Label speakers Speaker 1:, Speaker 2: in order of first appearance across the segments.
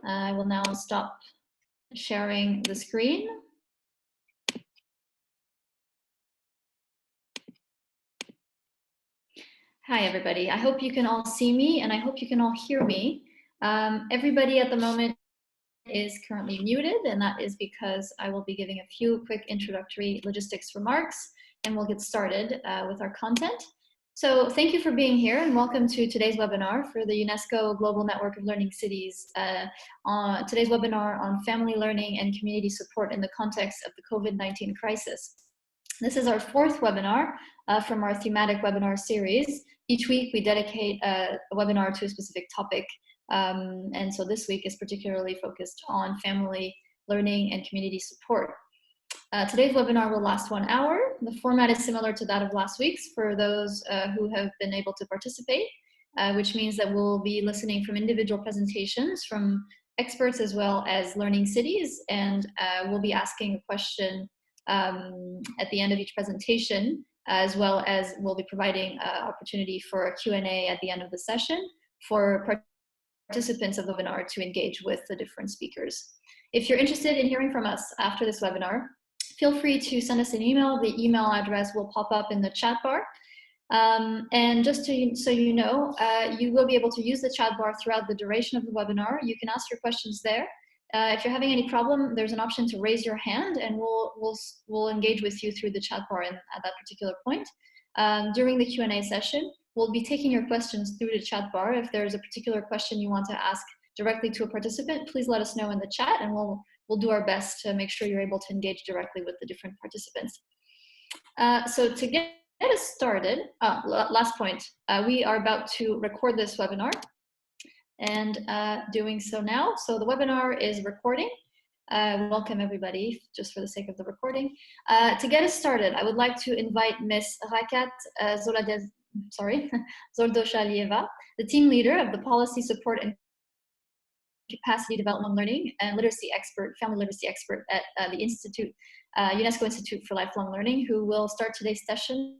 Speaker 1: I will now stop sharing the screen. Hi, everybody. I hope you can all see me and I hope you can all hear me. Everybody at the moment is currently muted, and that is because I will be giving a few quick introductory logistics remarks and we'll get started with our content. So thank you for being here and welcome to today's webinar for the UNESCO Global Network of Learning Cities. Today's webinar on family learning and community support in the context of the COVID-19 crisis. This is our fourth webinar from our thematic webinar series. Each week we dedicate a webinar to a specific topic. And so this week is particularly focused on family learning and community support. Today's webinar will last 1 hour. The format is similar to that of last week's for those who have been able to participate, which means that we'll be listening from individual presentations from experts as well as learning cities, and we'll be asking a question at the end of each presentation, as well as we'll be providing opportunity for a Q&A at the end of the session for participants of the webinar to engage with the different speakers. If you're interested in hearing from us after this webinar, feel free to send us an email. The email address will pop up in the chat bar. And just so you know, you will be able to use the chat bar throughout the duration of the webinar. You can ask your questions there. If you're having any problem, there's an option to raise your hand and we'll engage with you through the chat bar at that particular point. During the Q&A session, we'll be taking your questions through the chat bar. If there's a particular question you want to ask directly to a participant, please let us know in the chat and we'll do our best to make sure you're able to engage directly with the different participants. So to get us started, last point, we are about to record this webinar and doing so now. So the webinar is recording. Welcome everybody, just for the sake of the recording. To get us started, I would like to invite Ms. Rakat Zordoshalieva, the team leader of the Policy Support and Capacity Development Learning and Literacy Expert, Family Literacy Expert at the Institute, UNESCO Institute for Lifelong Learning, who will start today's session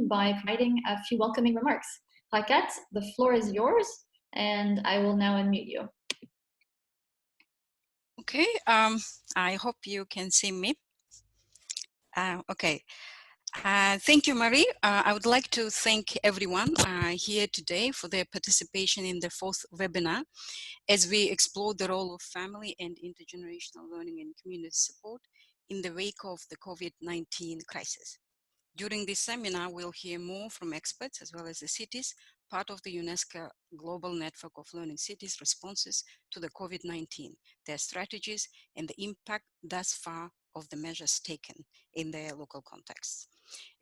Speaker 1: by providing a few welcoming remarks. Rakat, the floor is yours, and I will now unmute you.
Speaker 2: Okay, I hope you can see me. Okay. Thank you, Marie. I would like to thank everyone here today for their participation in the fourth webinar as we explore the role of family and intergenerational learning and community support in the wake of the COVID-19 crisis. During this seminar, we'll hear more from experts as well as the cities, part of the UNESCO Global Network of Learning Cities responses to the COVID-19, their strategies, and the impact thus far of the measures taken in their local contexts.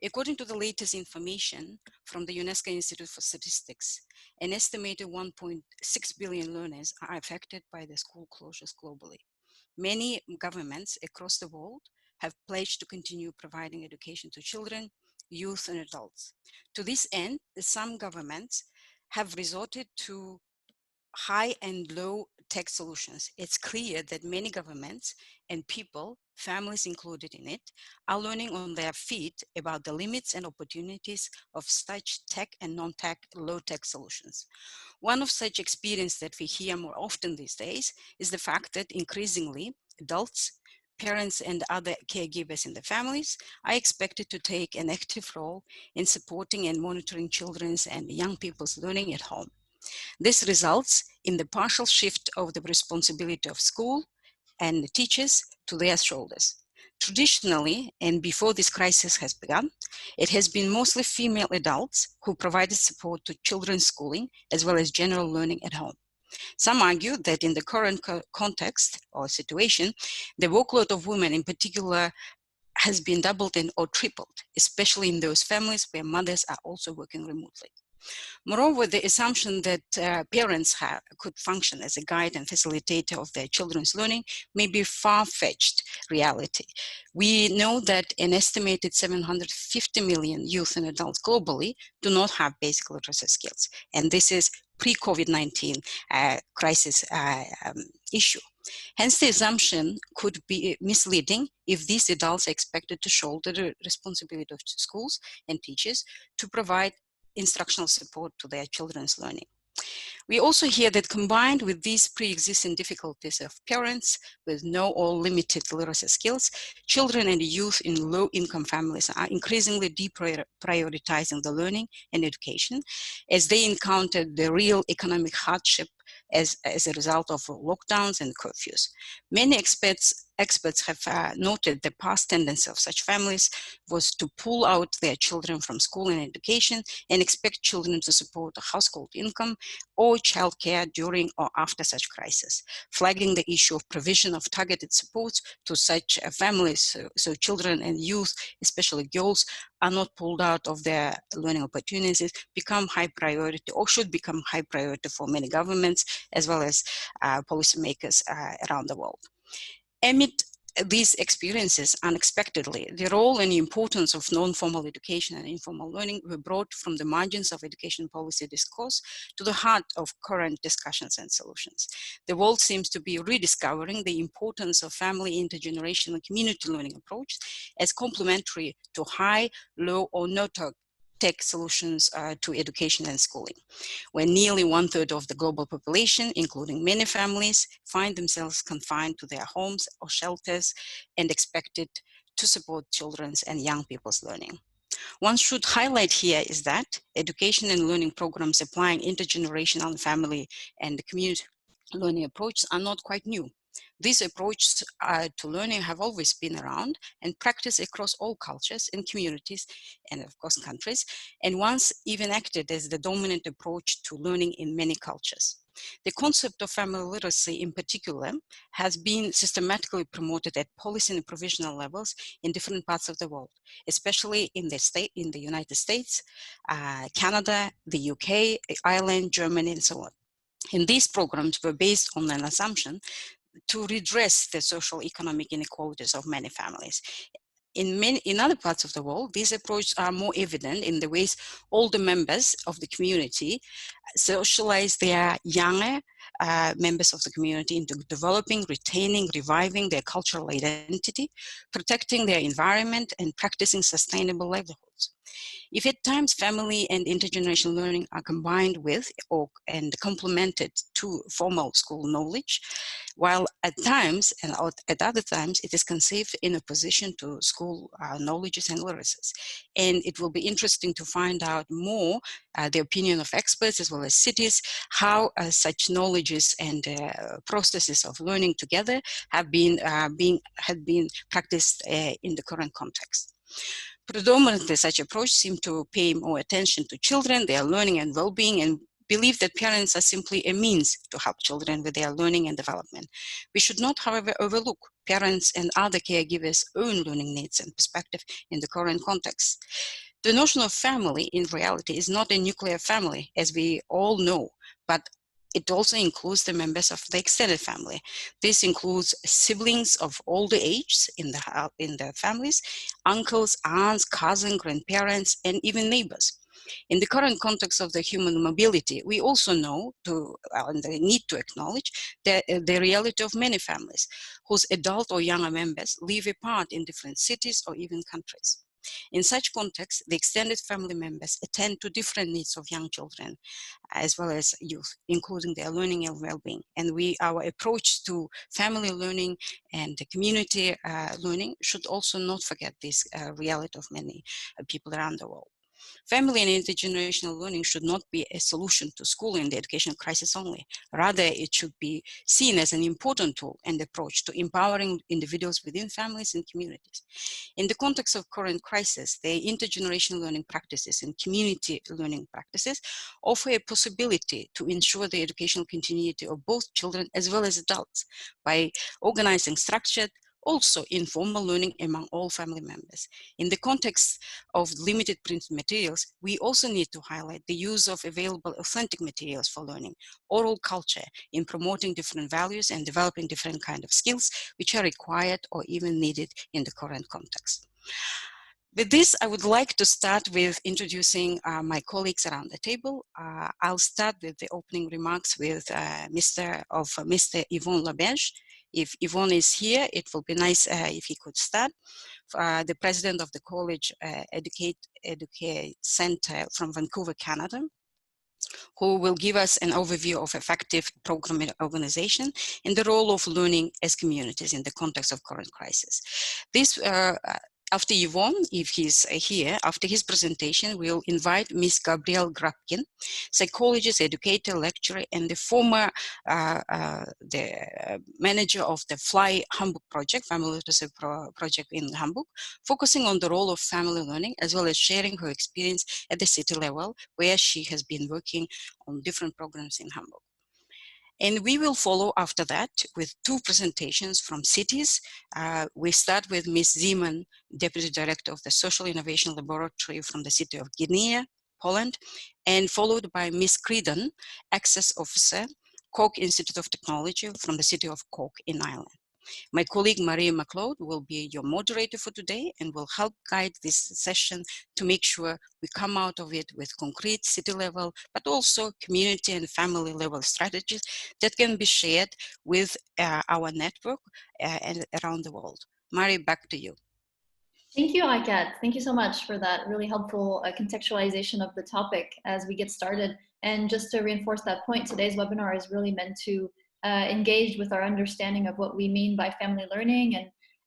Speaker 2: According to the latest information from the UNESCO Institute for Statistics, an estimated 1.6 billion learners are affected by the school closures globally. Many governments across the world have pledged to continue providing education to children, youth, and adults. To this end, some governments have resorted to high and low tech solutions. It's clear that many governments and people, families included in it, are learning on their feet about the limits and opportunities of such tech and non-tech, low-tech solutions. One of such experiences that we hear more often these days is the fact that increasingly adults, parents, and other caregivers in the families are expected to take an active role in supporting and monitoring children's and young people's learning at home. This results in the partial shift of the responsibility of school and the teachers to their shoulders. Traditionally, and before this crisis has begun, it has been mostly female adults who provided support to children's schooling as well as general learning at home. Some argue that in the current context or situation, the workload of women in particular has been doubled or tripled, especially in those families where mothers are also working remotely. Moreover, the assumption that parents could function as a guide and facilitator of their children's learning may be far-fetched reality. We know that an estimated 750 million youth and adults globally do not have basic literacy skills, and this is pre-COVID-19 crisis issue. Hence, the assumption could be misleading if these adults are expected to shoulder the responsibility of schools and teachers to provide instructional support to their children's learning. We also hear that combined with these pre-existing difficulties of parents with no or limited literacy skills, children and youth in low-income families are increasingly deprioritizing the learning and education as they encounter the real economic hardship as a result of lockdowns and curfews. Many experts have noted the past tendency of such families was to pull out their children from school and education and expect children to support a household income or childcare during or after such crisis, flagging the issue of provision of targeted supports to such families so children and youth, especially girls, are not pulled out of their learning opportunities, become high priority or should become high priority for many governments as well as policymakers around the world. Amid these experiences, unexpectedly, the role and importance of non-formal education and informal learning were brought from the margins of education policy discourse to the heart of current discussions and solutions. The world seems to be rediscovering the importance of family, intergenerational, and community learning approach as complementary to high, low, or no tech solutions to education and schooling, where nearly 1/3 of the global population, including many families, find themselves confined to their homes or shelters and expected to support children's and young people's learning. One should highlight here is that education and learning programs applying intergenerational family and community learning approaches are not quite new. These approaches to learning have always been around and practiced across all cultures and communities and of course countries, and once even acted as the dominant approach to learning in many cultures. The concept of family literacy in particular has been systematically promoted at policy and provisional levels in different parts of the world, especially in the United States, Canada, the UK, Ireland, Germany, and so on. And these programs were based on an assumption to redress the social economic inequalities of many families. In other parts of the world, these approaches are more evident in the ways older members of the community socialize their younger members of the community into developing, retaining, reviving their cultural identity, protecting their environment, and practicing sustainable livelihoods. If at times family and intergenerational learning are combined with and complemented to formal school knowledge, while at times and at other times it is conceived in opposition to school knowledges and literacies. And it will be interesting to find out more the opinion of experts as well as cities, how such knowledges and processes of learning together have been practiced in the current context. Predominantly, such approach seem to pay more attention to children, their learning and well-being, and believe that parents are simply a means to help children with their learning and development. We should not, however, overlook parents and other caregivers' own learning needs and perspective in the current context. The notion of family, in reality, is not a nuclear family, as we all know, but it also includes the members of the extended family. This includes siblings of older ages in the families, uncles, aunts, cousins, grandparents, and even neighbors. In the current context of the human mobility, we also know and the need to acknowledge the reality of many families whose adult or younger members live apart in different cities or even countries. In such context, the extended family members attend to different needs of young children as well as youth, including their learning and well-being. And our approach to family learning and community learning should also not forget this reality of many people around the world. Family and intergenerational learning should not be a solution to school and the education crisis only. Rather, it should be seen as an important tool and approach to empowering individuals within families and communities. In the context of current crisis, the intergenerational learning practices and community learning practices offer a possibility to ensure the educational continuity of both children as well as adults by organizing structured, also informal learning among all family members. In the context of limited print materials, we also need to highlight the use of available authentic materials for learning, oral culture in promoting different values and developing different kinds of skills which are required or even needed in the current context. With this, I would like to start with introducing my colleagues around the table. I'll start with the opening remarks with Mr. Yvon Labège. If Yvon is here, it will be nice if he could start. The president of the College Educate Center from Vancouver, Canada, who will give us an overview of effective program organization and the role of learning as communities in the context of current crisis. This, after Yvonne, if he's here, after his presentation, we'll invite Ms. Gabrielle Grabkin, psychologist, educator, lecturer, and the former manager of the Fly Hamburg project, family literacy project in Hamburg, focusing on the role of family learning, as well as sharing her experience at the city level, where she has been working on different programs in Hamburg. And we will follow after that with 2 presentations from cities. We start with Ms. Zeman, Deputy Director of the Social Innovation Laboratory from the city of Gdynia, Poland, and followed by Ms. Creedon, Access Officer, Cork Institute of Technology from the city of Cork in Ireland. My colleague Marie McLeod will be your moderator for today and will help guide this session to make sure we come out of it with concrete city level, but also community and family level strategies that can be shared with our network and around the world. Marie, back to you.
Speaker 1: Thank you, Aikat. Thank you so much for that really helpful contextualization of the topic as we get started. And just to reinforce that point, today's webinar is really meant to engage with our understanding of what we mean by family learning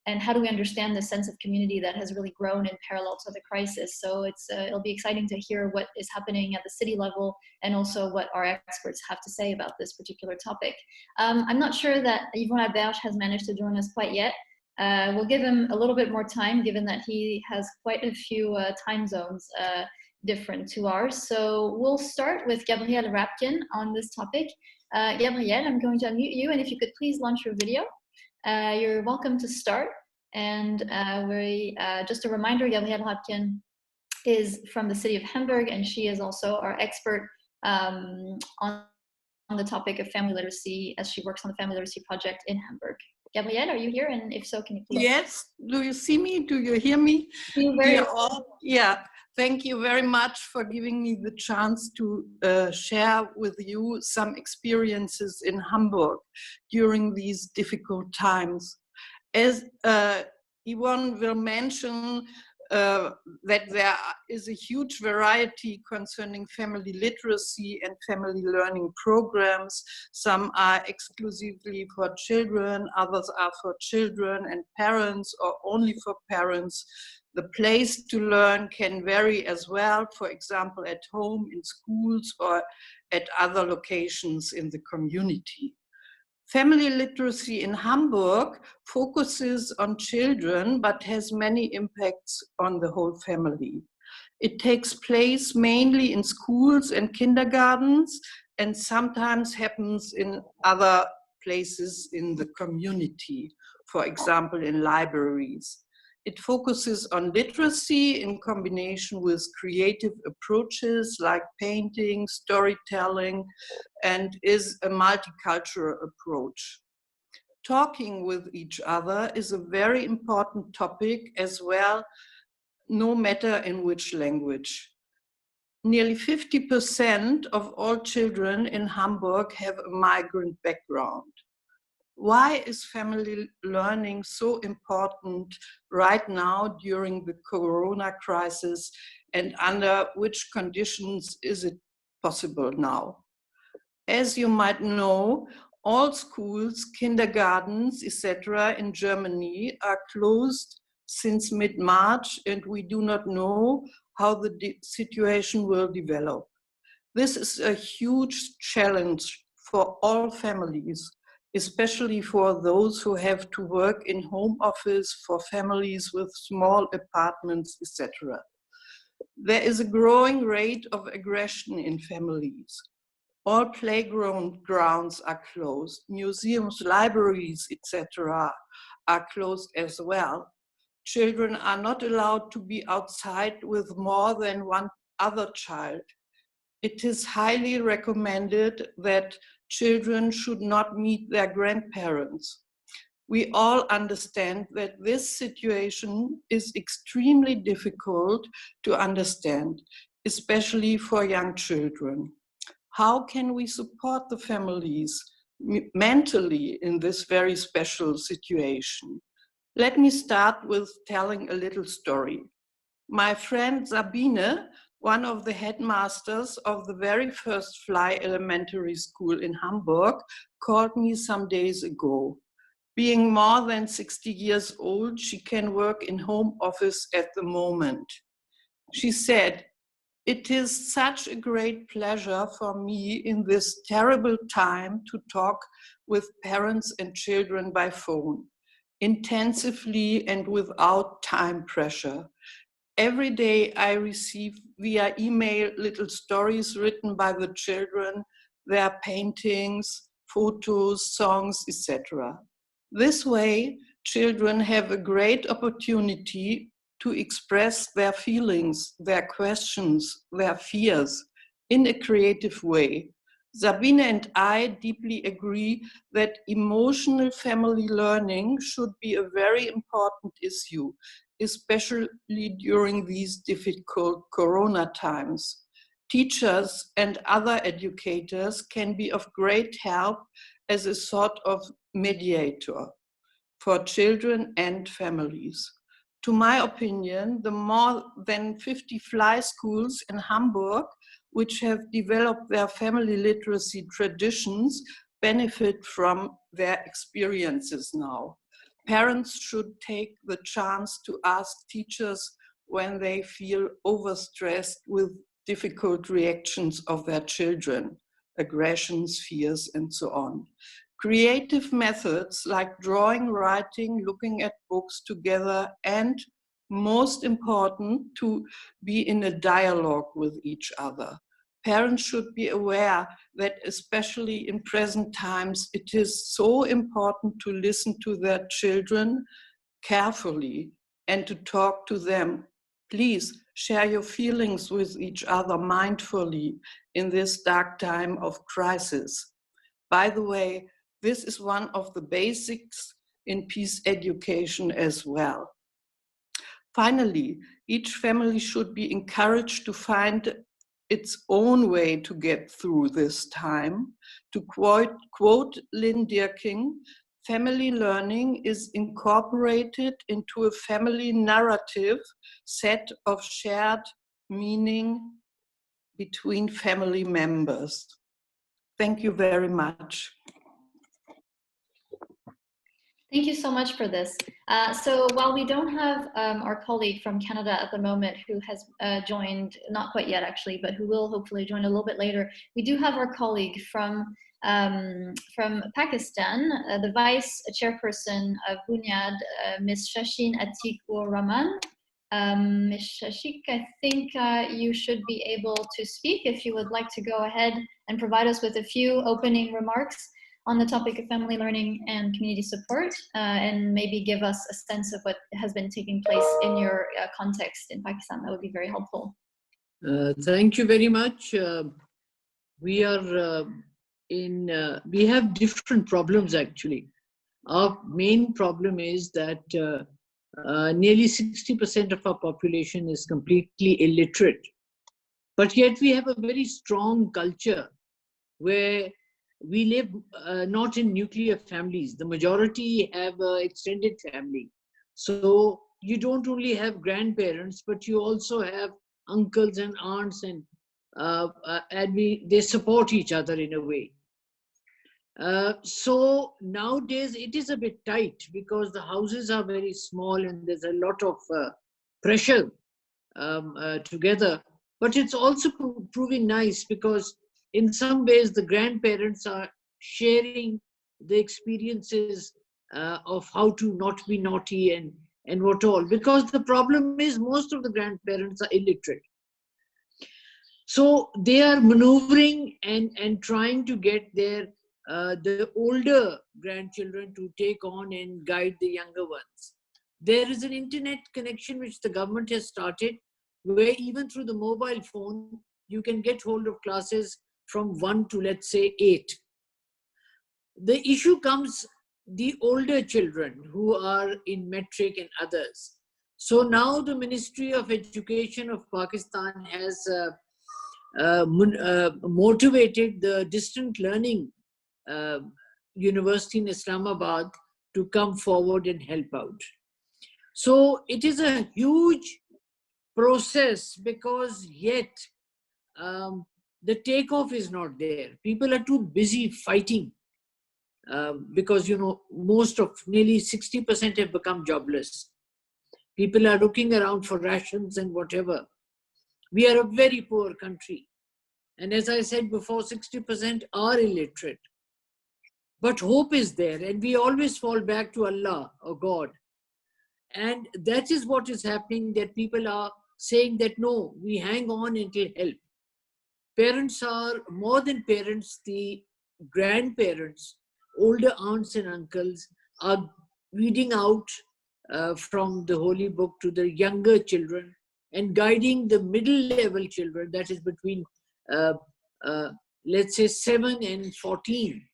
Speaker 1: and how do we understand the sense of community that has really grown in parallel to the crisis. So it'll be exciting to hear what is happening at the city level and also what our experts have to say about this particular topic. I'm not sure that Yvonne Aberge has managed to join us quite yet. We'll give him a little bit more time, given that he has quite a few time zones different to ours. So we'll start with Gabrielle Rapkin on this topic. Gabrielle, I'm going to unmute you, and if you could please launch your video. You're welcome to start. And just a reminder, Gabrielle Rapkin is from the city of Hamburg, and she is also our expert on the topic of family literacy, as she works on the family literacy project in Hamburg. Gabrielle, are you here? And if so, can you please?
Speaker 3: Yes. Do you see me? Do you hear me? Yeah. Thank you very much for giving me the chance to share with you some experiences in Hamburg during these difficult times. As Yvonne will mention, that there is a huge variety concerning family literacy and family learning programs. Some are exclusively for children, others are for children and parents, or only for parents. The place to learn can vary as well, for example, at home, in schools, or at other locations in the community. Family literacy in Hamburg focuses on children, but has many impacts on the whole family. It takes place mainly in schools and kindergartens, and sometimes happens in other places in the community, for example, in libraries. It focuses on literacy in combination with creative approaches like painting, storytelling, and is a multicultural approach. Talking with each other is a very important topic as well, no matter in which language. Nearly 50% of all children in Hamburg have a migrant background. Why is family learning so important right now during the Corona crisis, and under which conditions is it possible now? As you might know, all schools, kindergartens, etc. in Germany are closed since mid-March, and we do not know how the situation will develop. This is a huge challenge for all families, especially for those who have to work in home office, for families with small apartments, etc. There is a growing rate of aggression in families. All playgrounds are closed, museums, libraries, etc. are closed as well. Children are not allowed to be outside with more than one other child. It is highly recommended that children should not meet their grandparents. We all understand that this situation is extremely difficult to understand, especially for young children. How can we support the families mentally in this very special situation? Let me start with telling a little story. My friend Sabine one of the headmasters of the very first Fly Elementary School in Hamburg, called me some days ago. Being more than 60 years old, she can work in home office at the moment. She said, "It is such a great pleasure for me in this terrible time to talk with parents and children by phone, intensively and without time pressure. Every day I receive via email little stories written by the children, their paintings, photos, songs, etc. This way, children have a great opportunity to express their feelings, their questions, their fears in a creative way. Sabine and I deeply agree that emotional family learning should be a very important issue, especially during these difficult Corona times. Teachers and other educators can be of great help as a sort of mediator for children and families. To my opinion, the more than 50 Fly schools in Hamburg, which have developed their family literacy traditions, benefit from their experiences now. Parents should take the chance to ask teachers when they feel overstressed with difficult reactions of their children, aggressions, fears, and so on. Creative methods like drawing, writing, looking at books together, and most important, to be in a dialogue with each other. Parents should be aware that especially in present times, it is so important to listen to their children carefully and to talk to them. Please share your feelings with each other mindfully in this dark time of crisis. By the way, this is one of the basics in peace education as well. Finally, each family should be encouraged to find its own way to get through this time. To quote Lynn Dierking, family learning is incorporated into a family narrative set of shared meaning between family members. Thank you very much.
Speaker 1: Thank you so much for this. So while we don't have our colleague from Canada at the moment who has joined, not quite yet actually, but who will hopefully join a little bit later, we do have our colleague from Pakistan, the Vice Chairperson of BUNYAD, Ms. Shashin Atikur Rahman. Ms. Shashik, I think you should be able to speak if you would like to go ahead and provide us with a few opening remarks on the topic of family learning and community support, and maybe give us a sense of what has been taking place in your context in Pakistan. That would be very helpful.
Speaker 4: Thank you very much. We are we have different problems actually. Our main problem is that nearly 60% of our population is completely illiterate. But yet we have a very strong culture where we live not in nuclear families. The majority have an extended family. So you don't only have grandparents, but you also have uncles and aunts, and they support each other in a way. So nowadays it is a bit tight because the houses are very small and there's a lot of pressure together. But it's also proving nice because in some ways the grandparents are sharing the experiences of how to not be naughty and what all. Because the problem is most of the grandparents are illiterate. So they are maneuvering and trying to get the older grandchildren to take on and guide the younger ones. There is an internet connection which the government has started, where even through the mobile phone, you can get hold of classes from 1 to, let's say, 8. The issue comes the older children who are in metric and others. So now the Ministry of Education of Pakistan has motivated the distant learning university in Islamabad to come forward and help out. So it is a huge process, because yet the takeoff is not there. People are too busy fighting because, you know, nearly 60% have become jobless. People are looking around for rations and whatever. We are a very poor country. And as I said before, 60% are illiterate. But hope is there, and we always fall back to Allah or God. And that is what is happening, that people are saying that no, we hang on until help. Parents are, more than parents, the grandparents, older aunts and uncles are reading out from the holy book to the younger children and guiding the middle level children, that is between let's say 7 and 14,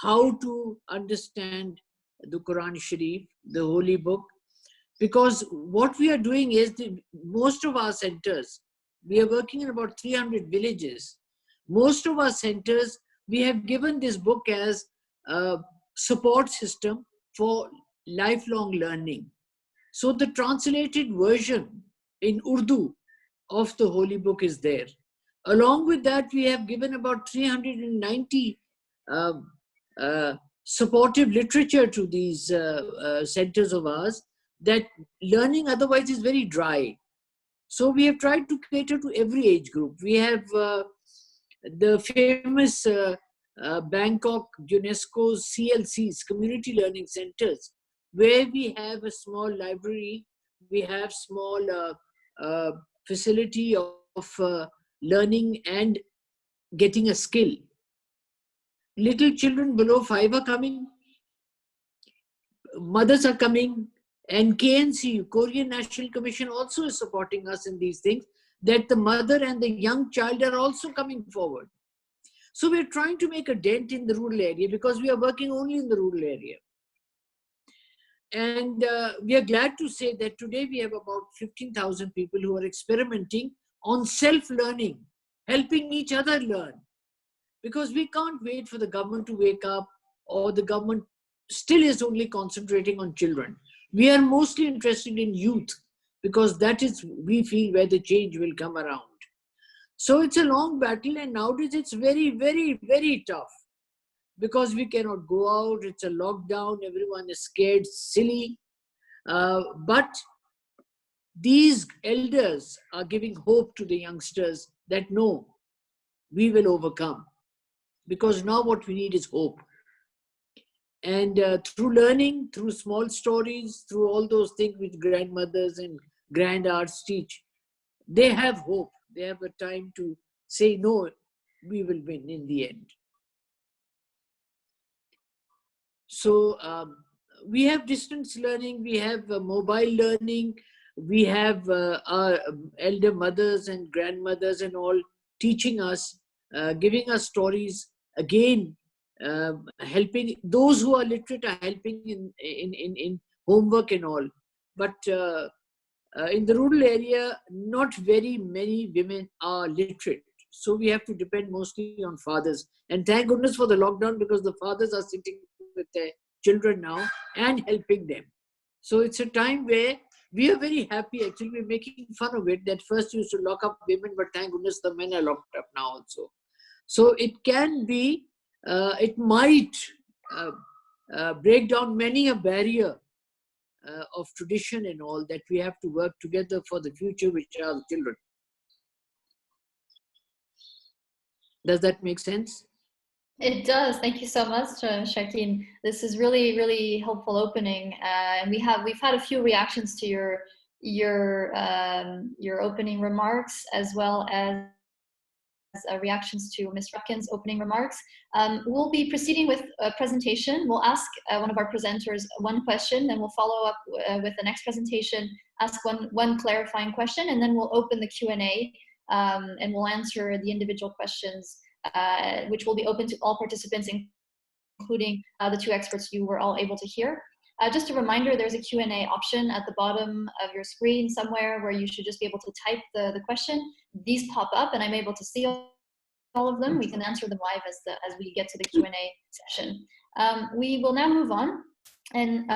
Speaker 4: how to understand the Quran Sharif, the holy book. Because what we are doing is, most of our centers, we are working in about 300 villages. Most of our centers, we have given this book as a support system for lifelong learning. So the translated version in Urdu of the holy book is there. Along with that, we have given about 390 supportive literature to these centers of ours, that learning otherwise is very dry. So we have tried to cater to every age group. We have the famous Bangkok UNESCO's CLCs, Community Learning Centers, where we have a small library, we have small facility of learning and getting a skill. Little children below 5 are coming, mothers are coming, and KNC, Korean National Commission, also is supporting us in these things, that the mother and the young child are also coming forward. So we're trying to make a dent in the rural area, because we are working only in the rural area. And we are glad to say that today we have about 15,000 people who are experimenting on self-learning, helping each other learn. Because we can't wait for the government to wake up, or the government still is only concentrating on children. We are mostly interested in youth, because that is, we feel, where the change will come around. So it's a long battle, and nowadays it's very, very, very tough, because we cannot go out, it's a lockdown, everyone is scared, silly. But these elders are giving hope to the youngsters that no, we will overcome. Because now what we need is hope. And through learning, through small stories, through all those things which grandmothers and grandaunts teach, they have hope. They have a time to say, no, we will win in the end. So we have distance learning, we have mobile learning, we have our elder mothers and grandmothers and all teaching us, giving us stories, again, helping. Those who are literate are helping in homework and all. But in the rural area, not very many women are literate. So we have to depend mostly on fathers. And thank goodness for the lockdown, because the fathers are sitting with their children now and helping them. So it's a time where we are very happy. Actually, we're making fun of it, that first used to lock up women, but thank goodness the men are locked up now also. So it can be, it might break down many a barrier of tradition and all, that we have to work together for the future, which are the children. Does that make sense?
Speaker 1: It does. Thank you so much, Shakeen. This is really, really helpful opening, and we've had a few reactions to your opening remarks, as well as reactions to Ms. Rutkin's opening remarks. We'll be proceeding with a presentation. We'll ask one of our presenters one question, then we'll follow up with the next presentation, ask one clarifying question, and then we'll open the Q&A, and we'll answer the individual questions, which will be open to all participants, including the two experts you were all able to hear. Just a reminder, there's a Q&A option at the bottom of your screen somewhere, where you should just be able to type the question. These pop up and I'm able to see all of them. We can answer them live as we get to the Q&A session. We will now move on and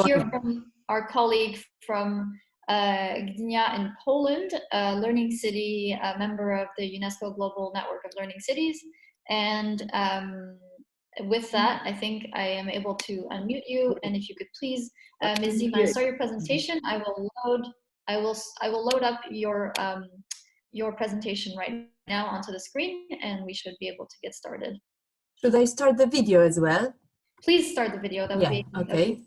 Speaker 1: hear from our colleague from Gdynia in Poland, a learning city, a member of the UNESCO Global Network of Learning Cities. And with that, I think I am able to unmute you. And if you could please, Ms. Zima, start your presentation. I will load up your presentation right now onto the screen, and we should be able to get started.
Speaker 5: Should I start the video as well?
Speaker 1: Please start the video. That would be
Speaker 5: okay.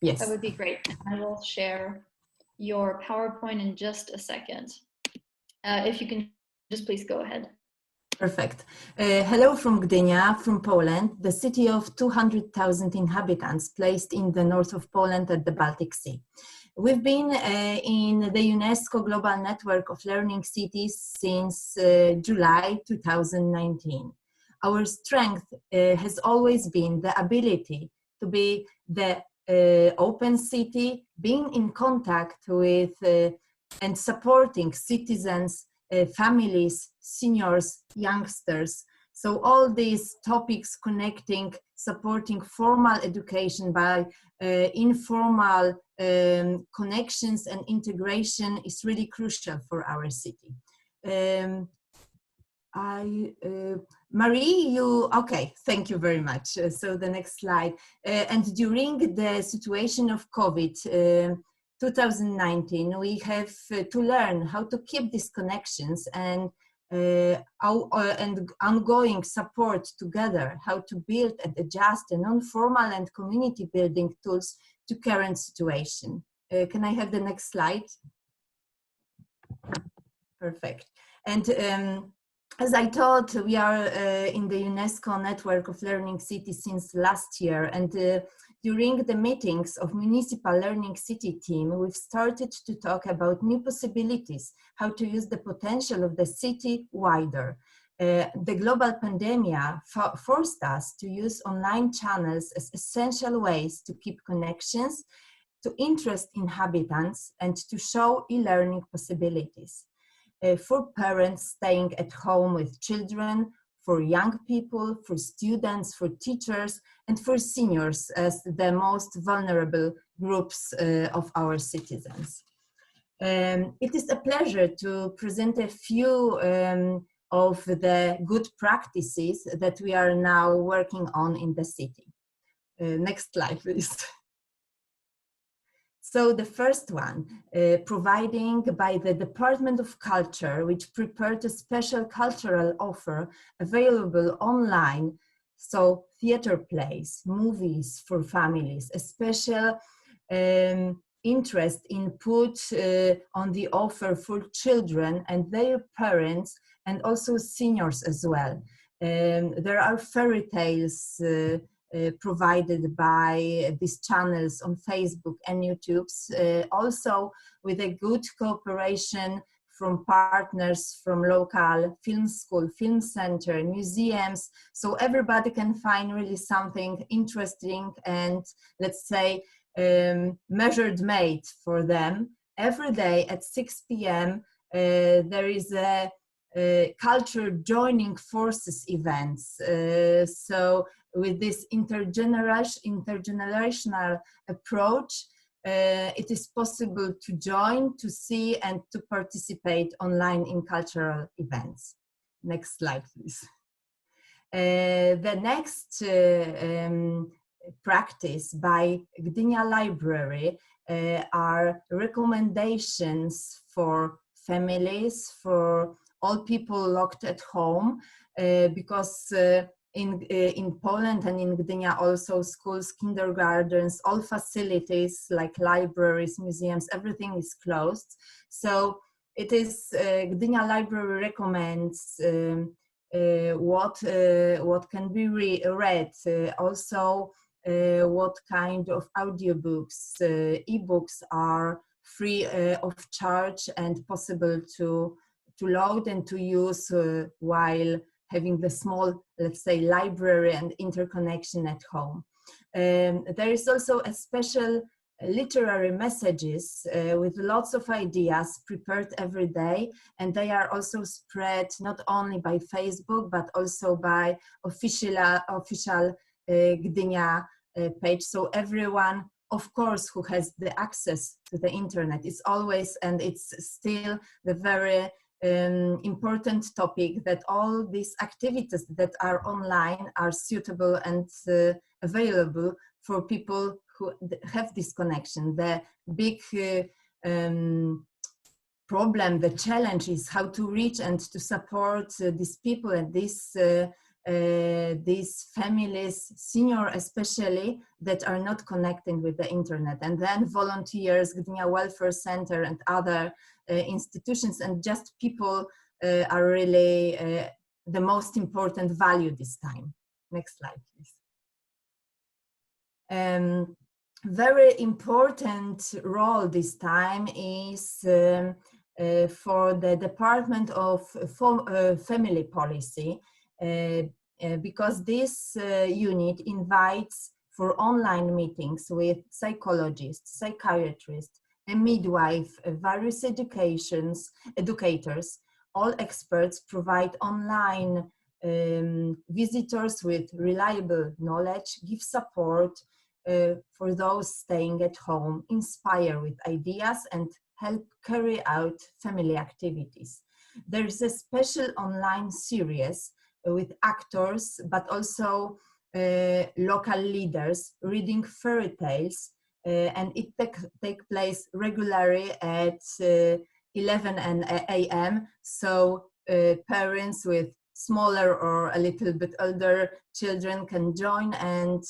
Speaker 5: Yes.
Speaker 1: That would be great. I will share your PowerPoint in just a second. If you can just please go ahead.
Speaker 5: Perfect. Hello from Gdynia, from Poland, the city of 200,000 inhabitants placed in the north of Poland at the Baltic Sea. We've been in the UNESCO Global Network of Learning Cities since July 2019. Our strength has always been the ability to be the open city, being in contact with and supporting citizens, families, seniors, youngsters. So all these topics connecting, supporting formal education by informal connections and integration is really crucial for our city. Marie, okay, thank you very much. So the next slide. And during the situation of COVID, 2019, we have to learn how to keep these connections and ongoing support together, how to build and adjust the non-formal and community building tools to current situation. Can I have the next slide? Perfect. And as I told, we are in the UNESCO Network of Learning Cities since last year, and during the meetings of Municipal Learning City team, we've started to talk about new possibilities, how to use the potential of the city wider. The global pandemic forced us to use online channels as essential ways to keep connections, to interest inhabitants, and to show e-learning possibilities. For parents staying at home with children, for young people, for students, for teachers, and for seniors as the most vulnerable groups of our citizens. It is a pleasure to present a few of the good practices that we are now working on in the city. Next slide, please. So the first one, providing by the Department of Culture, which prepared a special cultural offer available online. So theater plays, movies for families, a special interest in put on the offer for children and their parents, and also seniors as well. There are fairy tales provided by these channels on Facebook and YouTube, also with a good cooperation from partners from local film school, film center, museums, so everybody can find really something interesting and, let's say, measured made for them. Every day at 6 p.m. There is a culture joining forces events. So with this intergenerational approach, it is possible to join, to see, and to participate online in cultural events. Next slide, please. The next practice by Gdynia Library are recommendations for families, for all people locked at home, because in Poland and in Gdynia also schools, kindergartens, all facilities like libraries, museums, everything is closed. So it is Gdynia Library recommends what can be read, also what kind of audiobooks, ebooks are free of charge and possible to load and to use while having the small, let's say, library and interconnection at home. There is also a special literary messages with lots of ideas prepared every day, and they are also spread not only by Facebook but also by official Gdynia page, so everyone of course, who has the access to the internet. It's always, and it's still the very important topic, that all these activities that are online are suitable and available for people who have this connection. The big problem, the challenge is how to reach and to support these people and these families, senior especially, that are not connecting with the internet. And then volunteers, Gdynia Welfare Center and other institutions and just people are really the most important value this time. Next slide, please. Very important role this time is for the Department of Family Policy, because this unit invites for online meetings with psychologists, psychiatrists, a midwife, various educators. All experts provide online visitors with reliable knowledge, give support for those staying at home, inspire with ideas, and help carry out family activities. There is a special online series with actors, but also local leaders reading fairy tales, and it takes place regularly at 11 a.m. So parents with smaller or a little bit older children can join and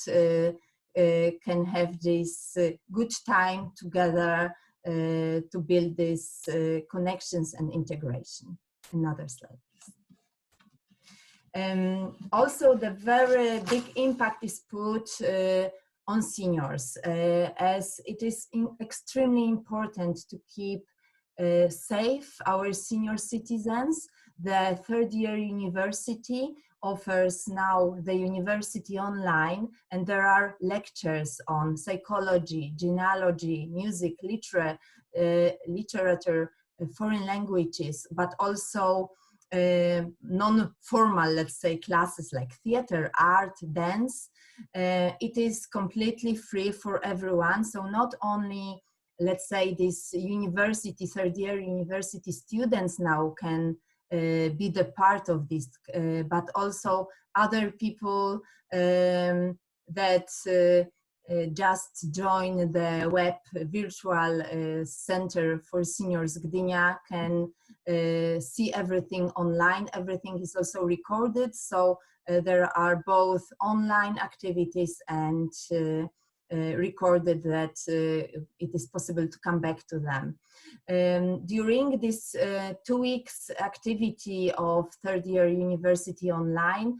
Speaker 5: can have this good time together to build these connections and integration. Another slide, please. Also, the very big impact is put on seniors, as it is extremely important to keep safe our senior citizens. The third-year university offers now the university online, and there are lectures on psychology, genealogy, music, literature, foreign languages, but also non-formal, let's say, classes like theater, art, dance. It is completely free for everyone. So not only, let's say, this university, third-year university students now can be the part of this, but also other people that just join the web virtual center for seniors Gdynia can see everything online. Everything is also recorded, so there are both online activities and recorded that it is possible to come back to them. During this 2 weeks activity of third-year university online,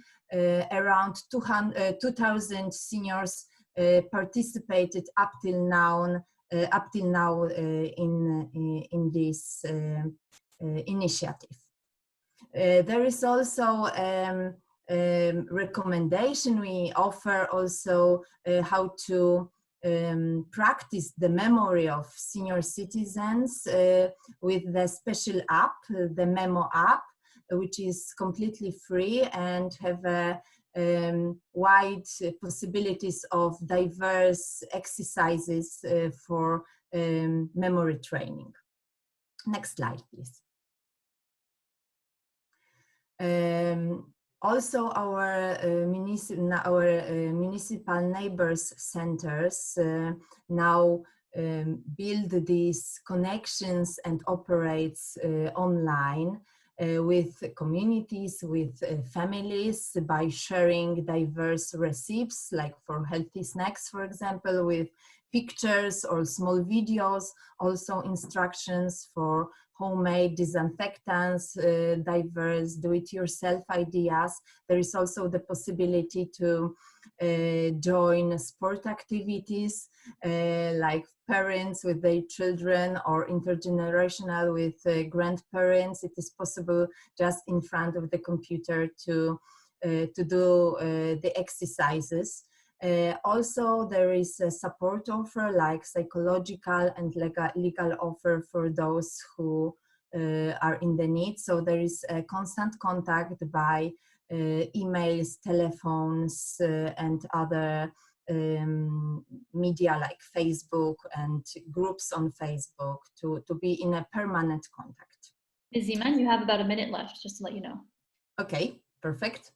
Speaker 5: around 2,000 seniors participated up till now in this initiative. There is also recommendation we offer also how to practice the memory of senior citizens with the special app, the Memo app, which is completely free and have a wide possibilities of diverse exercises for memory training. Next slide, please. Also, our municipal neighbors centers now build these connections and operates online with communities, with families, by sharing diverse recipes, like for healthy snacks, for example, with pictures or small videos, also instructions for homemade disinfectants, diverse do-it-yourself ideas. There is also the possibility to join sport activities, like parents with their children or intergenerational with grandparents. It is possible just in front of the computer to do the exercises. Also, there is a support offer like psychological and legal offer for those who are in the need. So there is a constant contact by emails, telephones, and other media like Facebook and groups on Facebook to be in a permanent contact.
Speaker 1: Ms. Zeman, you have about a minute left, just to let you know.
Speaker 5: Okay, perfect.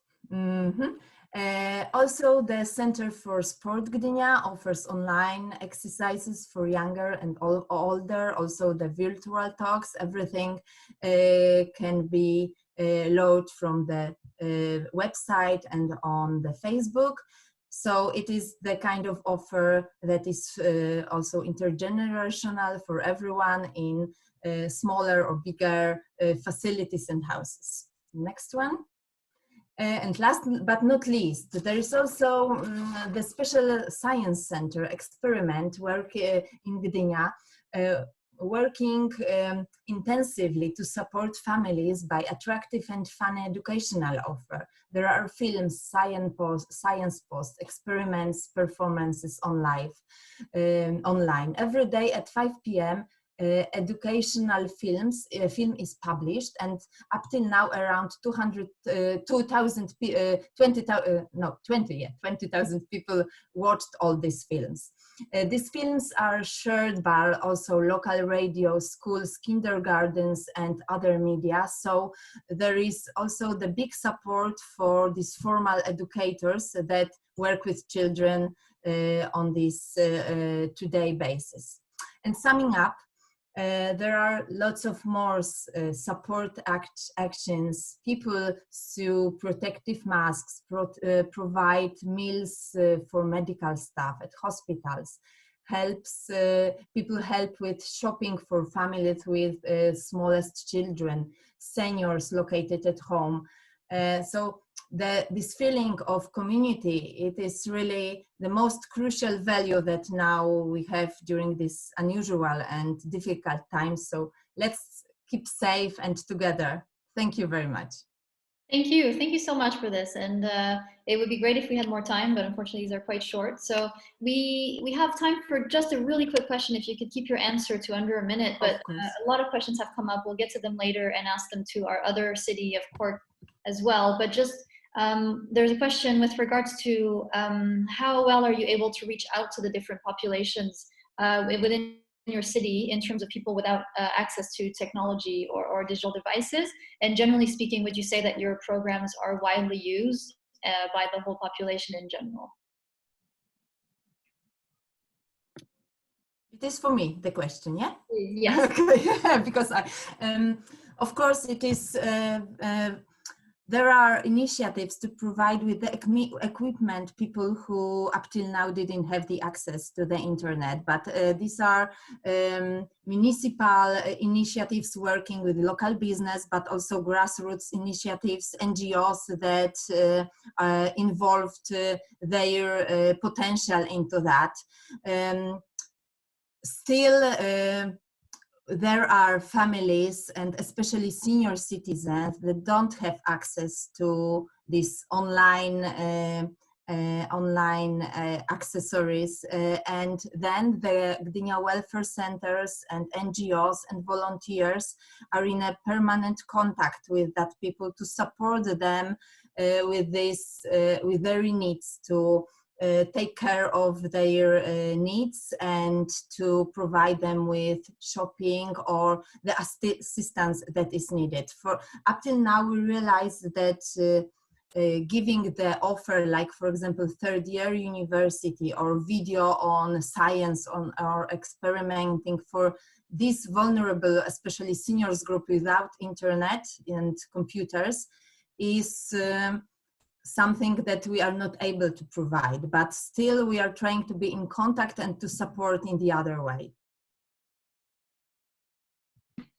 Speaker 5: Also, the Center for Sport Gdynia offers online exercises for younger and older, also the virtual talks. Everything can be loaded from the website and on the Facebook. So it is the kind of offer that is also intergenerational for everyone in smaller or bigger facilities and houses. Next one. And last but not least, there is also the Special Science Center Experiment work in Gdynia, working intensively to support families by attractive and fun educational offer. There are films, science posts, experiments, performances online. Every day at 5 p.m. Educational film is published, and up till now around 20,000 people watched all these films. These films are shared by also local radio, schools, kindergartens, and other media. So there is also the big support for these formal educators that work with children on this today basis. And summing up, there are lots of more support actions. People sew protective masks, provide meals for medical staff at hospitals, people help with shopping for families with smallest children, seniors located at home. So this feeling of community, it is really the most crucial value that now we have during this unusual and difficult times. So let's keep safe and together. Thank you very much.
Speaker 1: Thank you so much for this. And it would be great if we had more time, but unfortunately these are quite short. So we have time for just a really quick question, if you could keep your answer to under a minute. But a lot of questions have come up. We'll get to them later and ask them to our other city of Cork as well. But just there's a question with regards to how well are you able to reach out to the different populations within your city in terms of people without access to technology or digital devices? And generally speaking, would you say that your programs are widely used by the whole population in general?
Speaker 5: It is for me, the question, yeah?
Speaker 1: Yes.
Speaker 5: Okay. Because of course it is, there are initiatives to provide with the equipment people who up till now didn't have the access to the internet, but these are municipal initiatives working with local business, but also grassroots initiatives, NGOs that involved their potential into that. Still, there are families and especially senior citizens that don't have access to these online accessories, and then the Gdynia welfare centers and NGOs and volunteers are in a permanent contact with that people to support them with their needs, to take care of their needs and to provide them with shopping or the assistance that is needed. For up till now, we realized that giving the offer, like for example, third-year university or video on science or experimenting for this vulnerable, especially seniors group without internet and computers, is something that we are not able to provide, but still we are trying to be in contact and to support in the other way.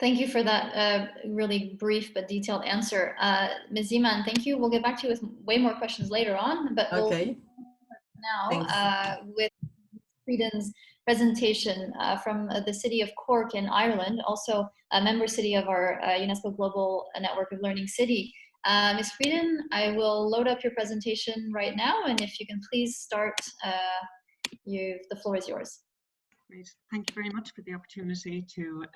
Speaker 1: Thank you for that really brief but detailed answer. Ms. Zeman, thank you. We'll get back to you with way more questions later on, but
Speaker 5: okay.
Speaker 1: Now with Frieden's presentation from the city of Cork in Ireland, also a member city of our UNESCO Global Network of Learning City. Ms. Frieden, I will load up your presentation right now, and if you can please start, the floor is yours.
Speaker 6: Great. Thank you very much for the opportunity to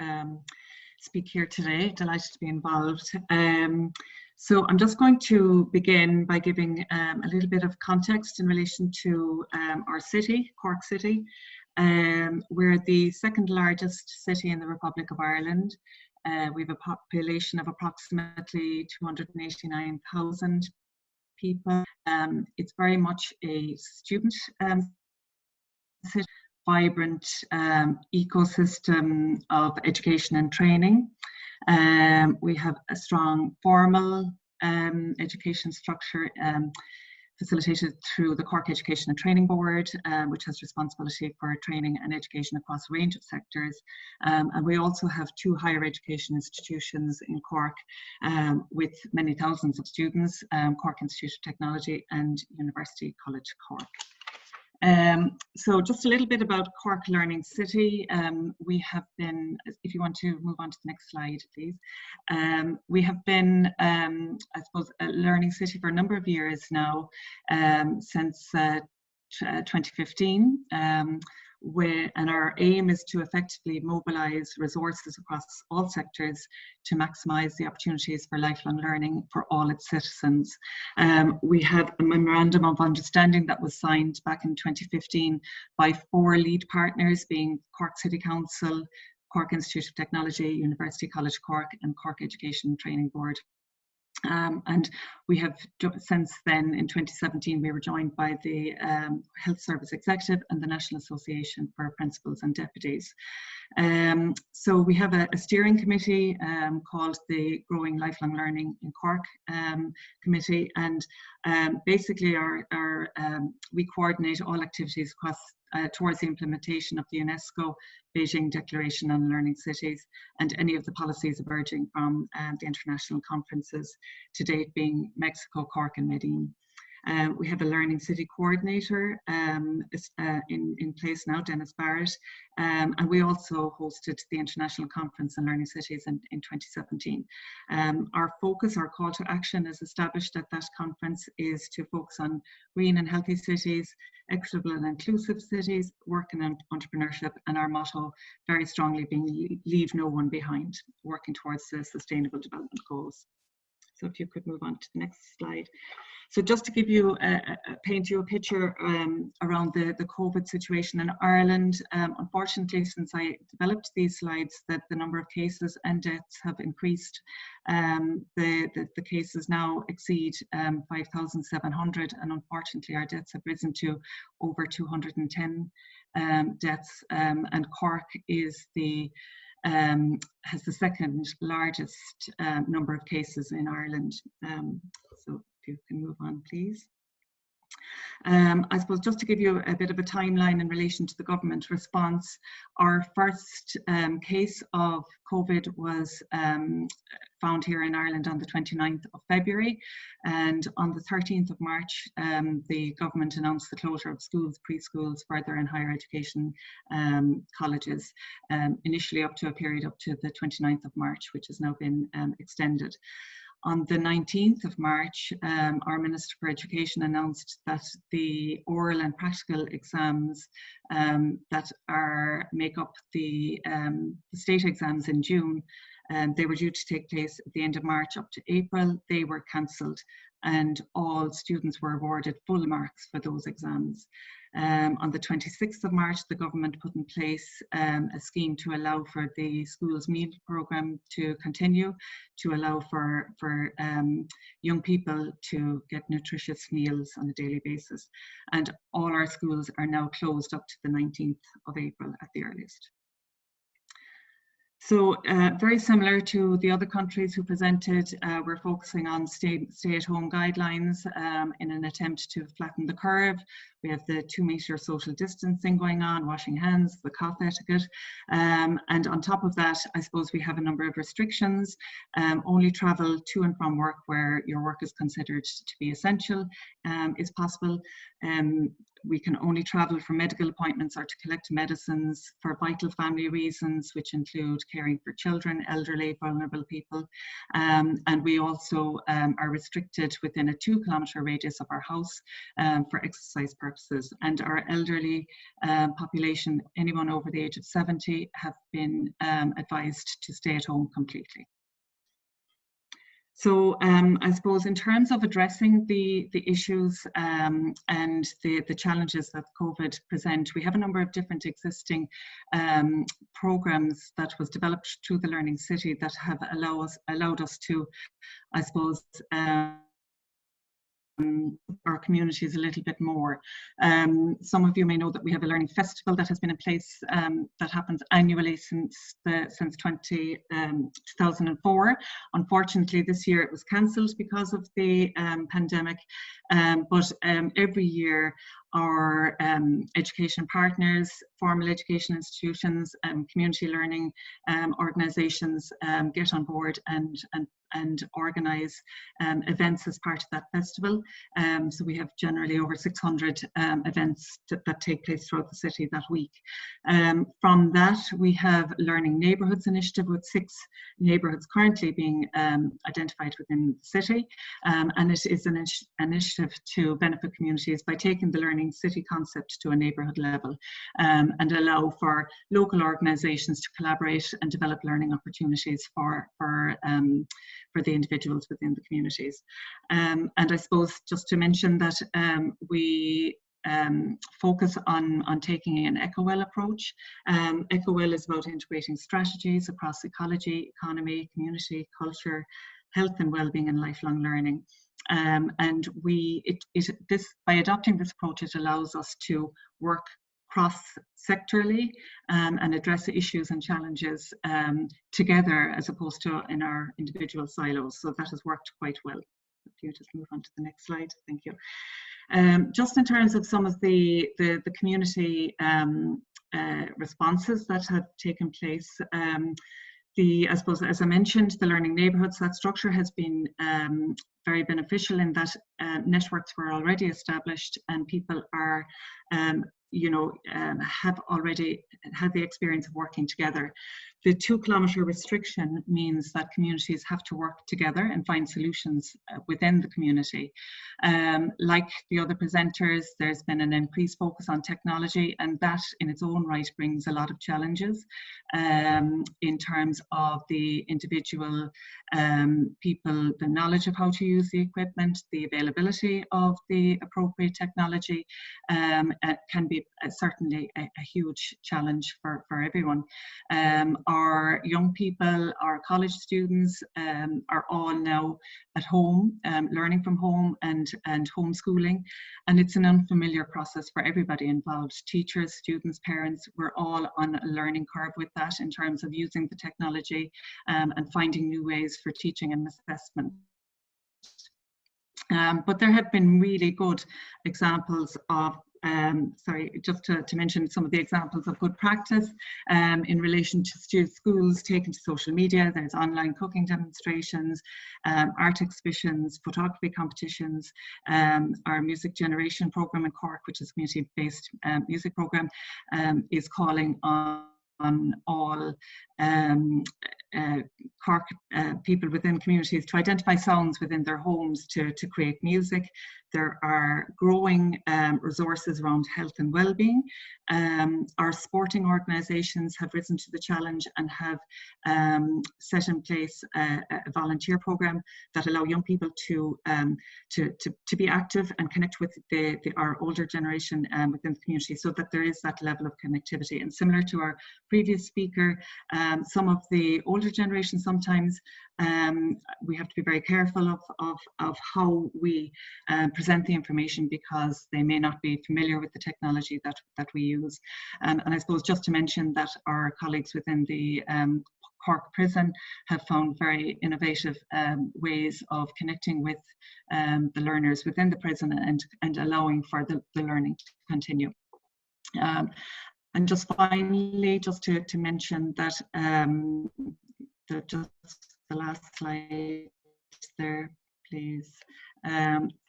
Speaker 6: speak here today. Delighted to be involved. So I'm just going to begin by giving a little bit of context in relation to our city, Cork City. We're the second largest city in the Republic of Ireland. We have a population of approximately 289,000 people. It's very much a student city, vibrant ecosystem of education and training. We have a strong formal education structure facilitated through the Cork Education and Training Board, which has responsibility for training and education across a range of sectors. And we also have 2 higher education institutions in Cork with many thousands of students, Cork Institute of Technology and University College Cork. So just a little bit about Cork Learning City. We have been, if you want to move on to the next slide, please. We have been, I suppose, a learning city for a number of years now, since 2015. And our aim is to effectively mobilise resources across all sectors to maximise the opportunities for lifelong learning for all its citizens. We have a memorandum of understanding that was signed back in 2015 by 4 lead partners, being Cork City Council, Cork Institute of Technology, University College Cork and Cork Education and Training Board. And we have, since then, in 2017, we were joined by the Health Service Executive and the National Association for Principals and Deputies. So we have a steering committee called the Growing Lifelong Learning in Cork Committee, and basically we coordinate all activities across towards the implementation of the UNESCO Beijing Declaration on Learning Cities and any of the policies emerging from the international conferences, to date being Mexico, Cork and Medellin. We have a Learning City Coordinator in place now, Dennis Barrett, and we also hosted the International Conference on Learning Cities in 2017. Our focus, our call to action as established at that conference, is to focus on green and healthy cities, equitable and inclusive cities, work and entrepreneurship, and our motto very strongly being leave no one behind, working towards the Sustainable Development Goals. So if you could move on to the next slide. So just to give you, paint you a picture around the COVID situation in Ireland, unfortunately, since I developed these slides, that the number of cases and deaths have increased. The cases now exceed 5,700, and unfortunately our deaths have risen to over 210 deaths, and Cork is has the second largest number of cases in Ireland. So if you can move on, please. I suppose just to give you a bit of a timeline in relation to the government response, our first case of COVID was found here in Ireland on the 29th of February, and on the 13th of March the government announced the closure of schools, preschools, further and higher education colleges, initially up to a period up to the 29th of March, which has now been extended. On the 19th of March, our Minister for Education announced that the oral and practical exams that make up the state exams in June, they were due to take place at the end of March up to April. They were cancelled, and all students were awarded full marks for those exams. On the 26th of March, the government put in place a scheme to allow for the school's meal programme to continue, to allow for young people to get nutritious meals on a daily basis. And all our schools are now closed up to the 19th of April at the earliest. So very similar to the other countries who presented, we're focusing on stay-at-home guidelines in an attempt to flatten the curve. We have the 2-meter social distancing going on, washing hands, the cough etiquette. And on top of that, I suppose we have a number of restrictions. Only travel to and from work where your work is considered to be essential is possible. We can only travel for medical appointments or to collect medicines for vital family reasons, which include caring for children, elderly, vulnerable people. And we also are restricted within a 2-kilometre radius of our house for exercise purposes. And our elderly population, anyone over the age of 70, have been advised to stay at home completely. So I suppose in terms of addressing the issues and the challenges that COVID present, we have a number of different existing programs that was developed through the Learning City that have allowed us to, I suppose, our communities a little bit more. Some of you may know that we have a learning festival that has been in place that happens annually since 2004. Unfortunately, this year it was cancelled because of the pandemic, but every year our education partners, formal education institutions, community learning organisations get on board and organise events as part of that festival. So we have generally over 600 events that take place throughout the city that week. From that, we have Learning Neighbourhoods initiative with 6 neighbourhoods currently being identified within the city. And it is an initiative to benefit communities by taking the Learning City concept to a neighbourhood level and allow for local organisations to collaborate and develop learning opportunities for the individuals within the communities. And I suppose just to mention that we focus on taking an EcoWell approach. EcoWell is about integrating strategies across ecology, economy, community, culture, health and well-being and lifelong learning. And by adopting this approach, it allows us to work cross-sectorally and address issues and challenges together as opposed to in our individual silos. So that has worked quite well. If you just move on to the next slide, thank you. Just in terms of some of the community responses that have taken place, I suppose, as I mentioned, the Learning Neighbourhoods, that structure has been very beneficial in that networks were already established and people are have already had the experience of working together. The 2-kilometre restriction means that communities have to work together and find solutions within the community. Like the other presenters, there's been an increased focus on technology, and that in its own right brings a lot of challenges in terms of the individual people, the knowledge of how to use the equipment, the availability of the appropriate technology can be certainly a huge challenge for everyone. Our young people, our college students are all now at home, learning from home and homeschooling, and it's an unfamiliar process for everybody involved. Teachers, students, parents, we're all on a learning curve with that in terms of using the technology and finding new ways for teaching and assessment. But there have been really good examples of just to mention some of the examples of good practice in relation to schools taken to social media. There's online cooking demonstrations, art exhibitions, photography competitions. Our music generation program in Cork, which is a community-based music program, is calling on all Cork people within communities to identify sounds within their homes to create music. There are growing resources around health and well-being. Our sporting organisations have risen to the challenge and have set in place a volunteer programme that allow young people to be active and connect with our older generation within the community, so that there is that level of connectivity. And similar to our previous speaker, some of the older generation, sometimes we have to be very careful of how we present the information, because they may not be familiar with the technology that we use. And I suppose just to mention that our colleagues within the Cork prison have found very innovative ways of connecting with the learners within the prison and allowing for the learning to continue. And just finally, just to mention that just the last slide there, please.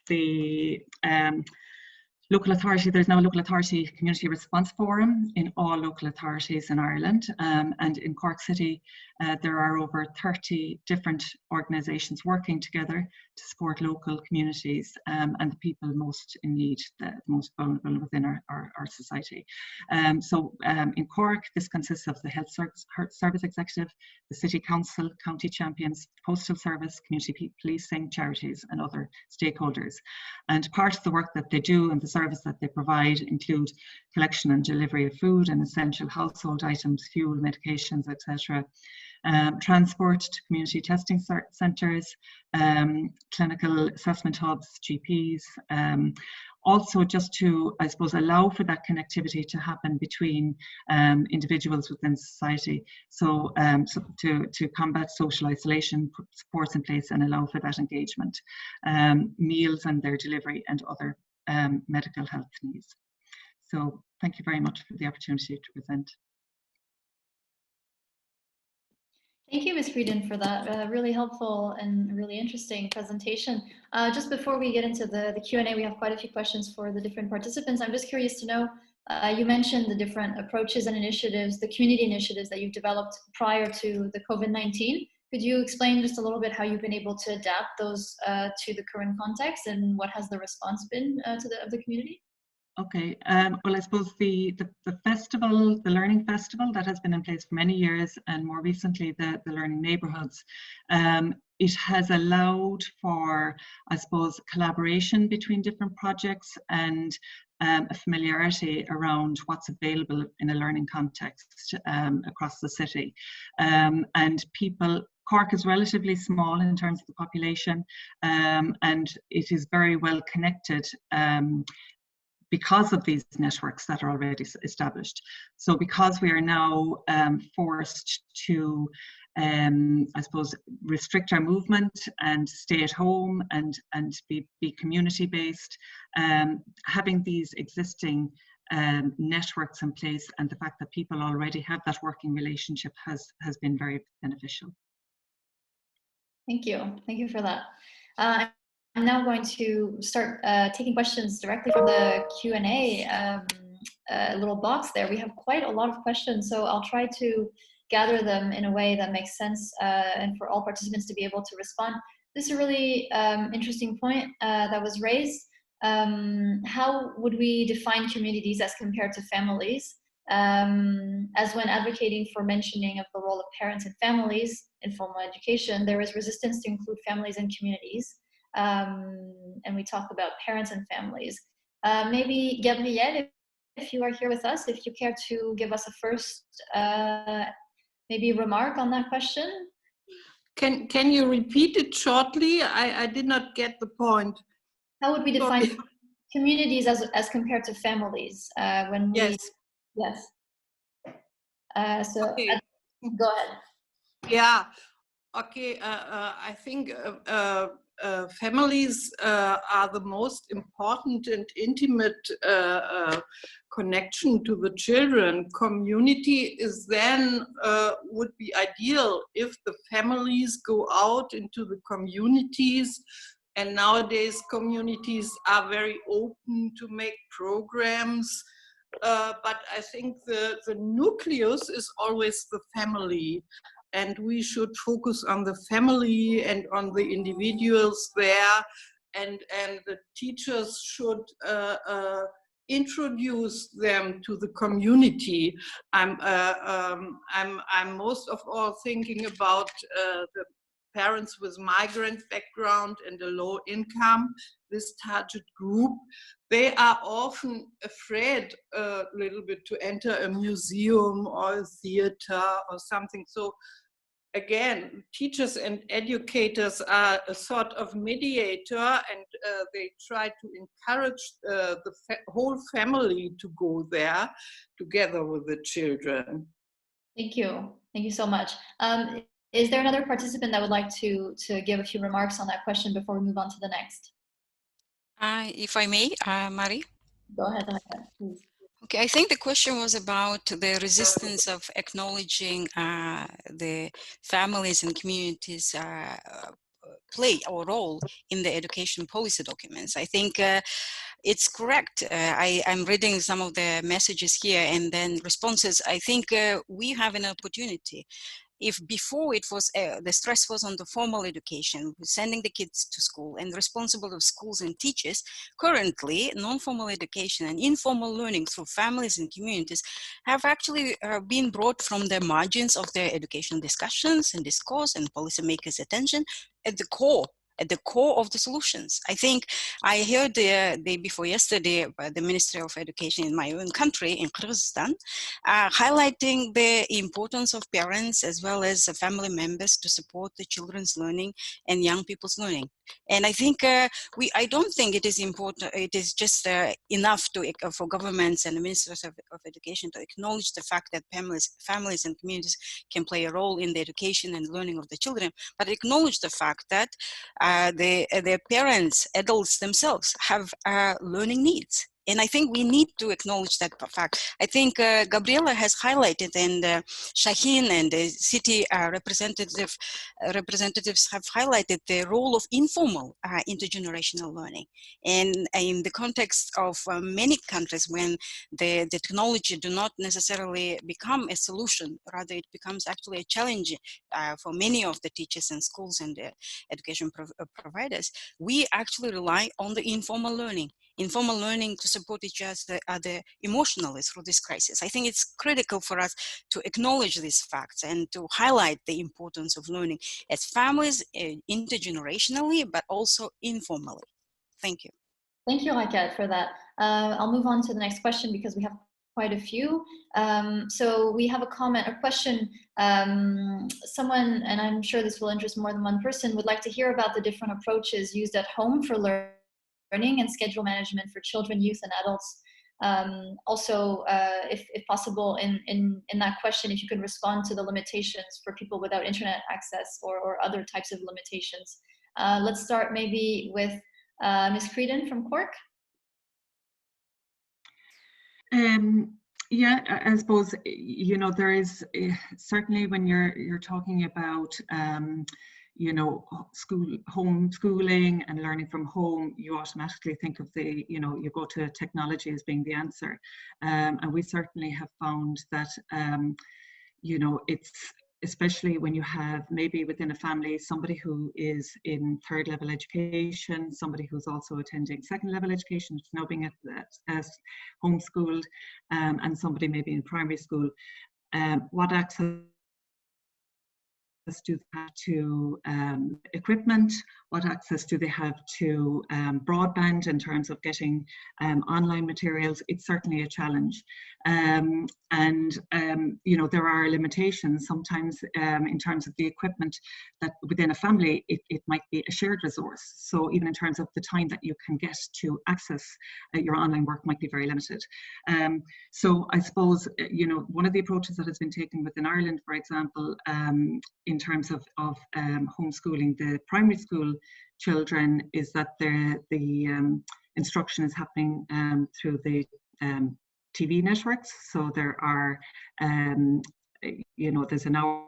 Speaker 6: The local authority, there's now a local authority community response forum in all local authorities in Ireland, and in Cork City There are over 30 different organisations working together to support local communities and the people most in need, the most vulnerable within our society. So in Cork, this consists of the Health Service Executive, the City Council, County Champions, Postal Service, Community Policing, charities and other stakeholders. And part of the work that they do and the service that they provide include collection and delivery of food and essential household items, fuel, medications, etc. Transport to community testing centres, clinical assessment hubs, GPs, also just to, I suppose, allow for that connectivity to happen between individuals within society. So, to combat social isolation, put supports in place and allow for that engagement, meals and their delivery and other medical health needs. So thank you very much for the opportunity to present.
Speaker 1: Thank you, Ms. Frieden, for that really helpful and really interesting presentation. Just before we get into the Q&A, we have quite a few questions for the different participants. I'm just curious to know, you mentioned the different approaches and initiatives, the community initiatives that you've developed prior to the COVID-19. Could you explain just a little bit how you've been able to adapt those to the current context and what has the response been of the community?
Speaker 6: Okay, well, I suppose the festival, the Learning Festival that has been in place for many years, and more recently the Learning Neighbourhoods, it has allowed for, I suppose, collaboration between different projects and a familiarity around what's available in a learning context across the city. And people, Cork is relatively small in terms of the population, and it is very well connected because of these networks that are already established. So because we are now forced to, I suppose, restrict our movement and stay at home and be community-based, having these existing networks in place and the fact that people already have that working relationship has been very beneficial.
Speaker 1: Thank you for that. I'm now going to start taking questions directly from the Q&A little box there. We have quite a lot of questions, so I'll try to gather them in a way that makes sense and for all participants to be able to respond. This is a really interesting point that was raised. How would we define communities as compared to families? As when advocating for mentioning of the role of parents and families in formal education, there is resistance to include families and communities. And we talk about parents and families. Maybe Gabrielle, if you are here with us, if you care to give us a first maybe remark on that question.
Speaker 3: Can you repeat it shortly? I did not get the point.
Speaker 1: How would we define communities as compared to families when we? Yes. So
Speaker 3: okay.
Speaker 1: Go ahead.
Speaker 3: Yeah. Okay. I think families are the most important and intimate connection to the children. Community is then would be ideal if the families go out into the communities, and nowadays communities are very open to make programs, but I think the nucleus is always the family. And we should focus on the family and on the individuals there, and the teachers should introduce them to the community. I'm most of all thinking about the parents with migrant background and a low income, this target group. They are often afraid a little bit to enter a museum or a theater or something. So again, teachers and educators are a sort of mediator, and they try to encourage the whole family to go there together with the children.
Speaker 1: Thank you so much. Is there another participant that would like to give a few remarks on that question before we move on to the next?
Speaker 2: If I may, Marie?
Speaker 1: Go ahead, please.
Speaker 2: Okay, I think the question was about the resistance of acknowledging the families and communities play or role in the education policy documents. I think it's correct. I'm reading some of the messages here and then responses. I think we have an opportunity if before it was, the stress was on the formal education, sending the kids to school and responsible of schools and teachers, currently non-formal education and informal learning through families and communities have actually been brought from the margins of their educational discussions and discourse and policymakers' attention at the core of the solutions. I think I heard the day before yesterday the Ministry of Education in my own country, in Kyrgyzstan, highlighting the importance of parents as well as family members to support the children's learning and young people's learning. And I think I don't think it is important, it is just enough for governments and the ministers of education to acknowledge the fact that families and communities can play a role in the education and learning of the children, but acknowledge the fact that their parents, adults themselves, have learning needs. And I think we need to acknowledge that fact. I think Gabriela has highlighted, and Shaheen and the city representatives have highlighted the role of informal intergenerational learning. And in the context of many countries, when the technology do not necessarily become a solution, rather it becomes actually a challenge for many of the teachers and schools and education providers, we actually rely on the informal learning to support each other emotionally through this crisis. I think it's critical for us to acknowledge these facts and to highlight the importance of learning as families, intergenerationally, but also informally. Thank you.
Speaker 1: Thank you, Raquel, for that. I'll move on to the next question because we have quite a few. So we have a comment, a question. Someone, and I'm sure this will interest more than one person, would like to hear about the different approaches used at home for learning and schedule management for children, youth, and adults. Also, if possible, in that question, if you could respond to the limitations for people without internet access or other types of limitations. Let's start maybe with Ms. Creedon from Cork.
Speaker 6: Yeah, I suppose, you know, there is certainly when you're talking about you know, homeschooling and learning from home, you automatically think of the, you know, you go to technology as being the answer. And we certainly have found that, you know, it's, especially when you have maybe within a family, somebody who is in third level education, somebody who's also attending second level education, it's now being homeschooled, and somebody maybe in primary school, what access do they have to equipment? What access do they have to broadband in terms of getting online materials? It's certainly a challenge. And you know, there are limitations sometimes in terms of the equipment that within a family, it might be a shared resource. So even in terms of the time that you can get to access your online work might be very limited. So I suppose, you know, one of the approaches that has been taken within Ireland, for example, in terms of homeschooling the primary school children, is that the instruction is happening through the TV networks. So there are, you know, there's an hour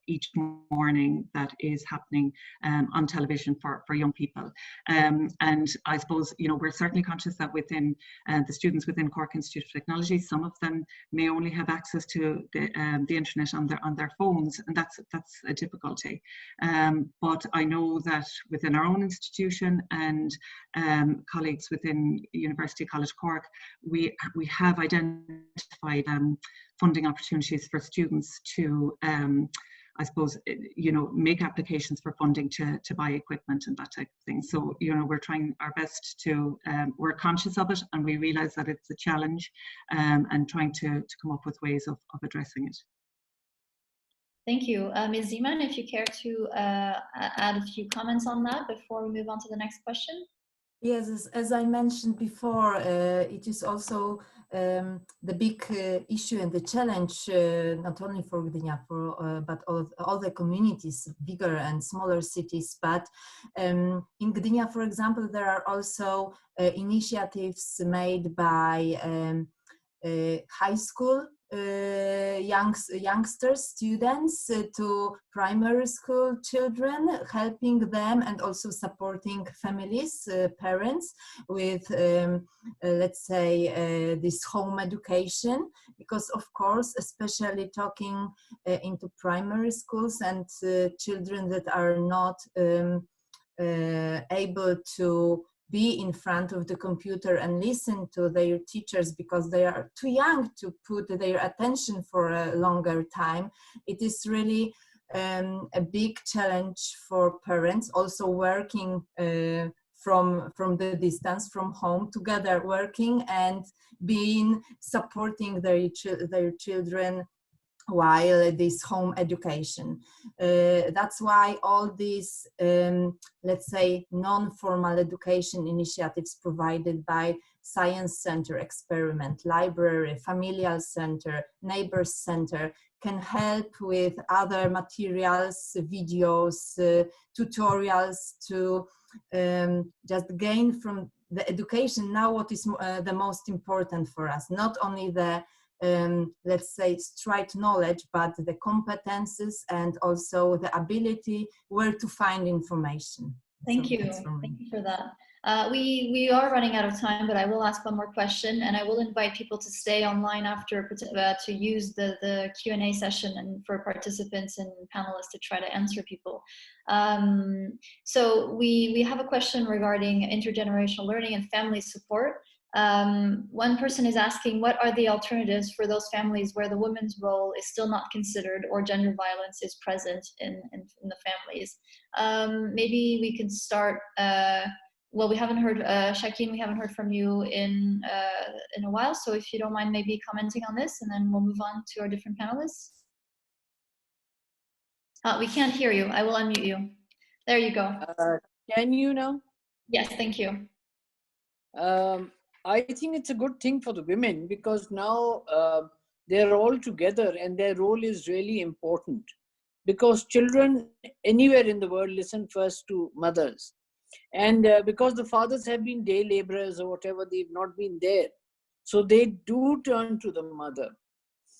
Speaker 6: each morning that is happening on television for young people. And I suppose, you know, we're certainly conscious that within the students within Cork Institute of Technology, some of them may only have access to the internet on their phones, and that's a difficulty. But I know that within our own institution and colleagues within University College Cork, we have identified funding opportunities for students to, I suppose, you know, make applications for funding to buy equipment and that type of thing. So, you know, we're trying our best to, we're conscious of it, and we realize that it's a challenge, and trying to come up with ways of addressing it.
Speaker 1: Thank you. Ms. Zeman, if you care to add a few comments on that before we move on to the next question.
Speaker 5: Yes, as I mentioned before, it is also the big issue and the challenge, not only for Gdynia, but all the communities, bigger and smaller cities. But in Gdynia, for example, there are also initiatives made by high school youngsters, students, to primary school children, helping them and also supporting families, parents with, let's say, this home education, because of course, especially talking into primary schools and children that are not able to be in front of the computer and listen to their teachers because they are too young to put their attention for a longer time. It is really a big challenge for parents also working from the distance, from home, together working and being supporting their children while this home education. That's why all these, let's say, non-formal education initiatives provided by Science Center, Experiment, Library, Familial Center, Neighbors Center can help with other materials, videos, tutorials to just gain from the education now what is the most important for us, not only the let's say straight knowledge, but the competences and also the ability where to find information.
Speaker 1: Thank you. Thank you for that. We are running out of time, but I will ask one more question, and I will invite people to stay online after to use the Q&A session and for participants and panelists to try to answer people. So we have a question regarding intergenerational learning and family support. One person is asking, what are the alternatives for those families where the woman's role is still not considered or gender violence is present in the families? Maybe we can start, well, we haven't heard, Shakeen, we haven't heard from you in a while, so if you don't mind maybe commenting on this, and then we'll move on to our different panelists. We can't hear you. I will unmute you. There you go.
Speaker 4: Can you now?
Speaker 1: Yes, thank you.
Speaker 4: I think it's a good thing for the women because now they're all together and their role is really important, because children anywhere in the world listen first to mothers, and because the fathers have been day laborers or whatever, they've not been there, so they do turn to the mother.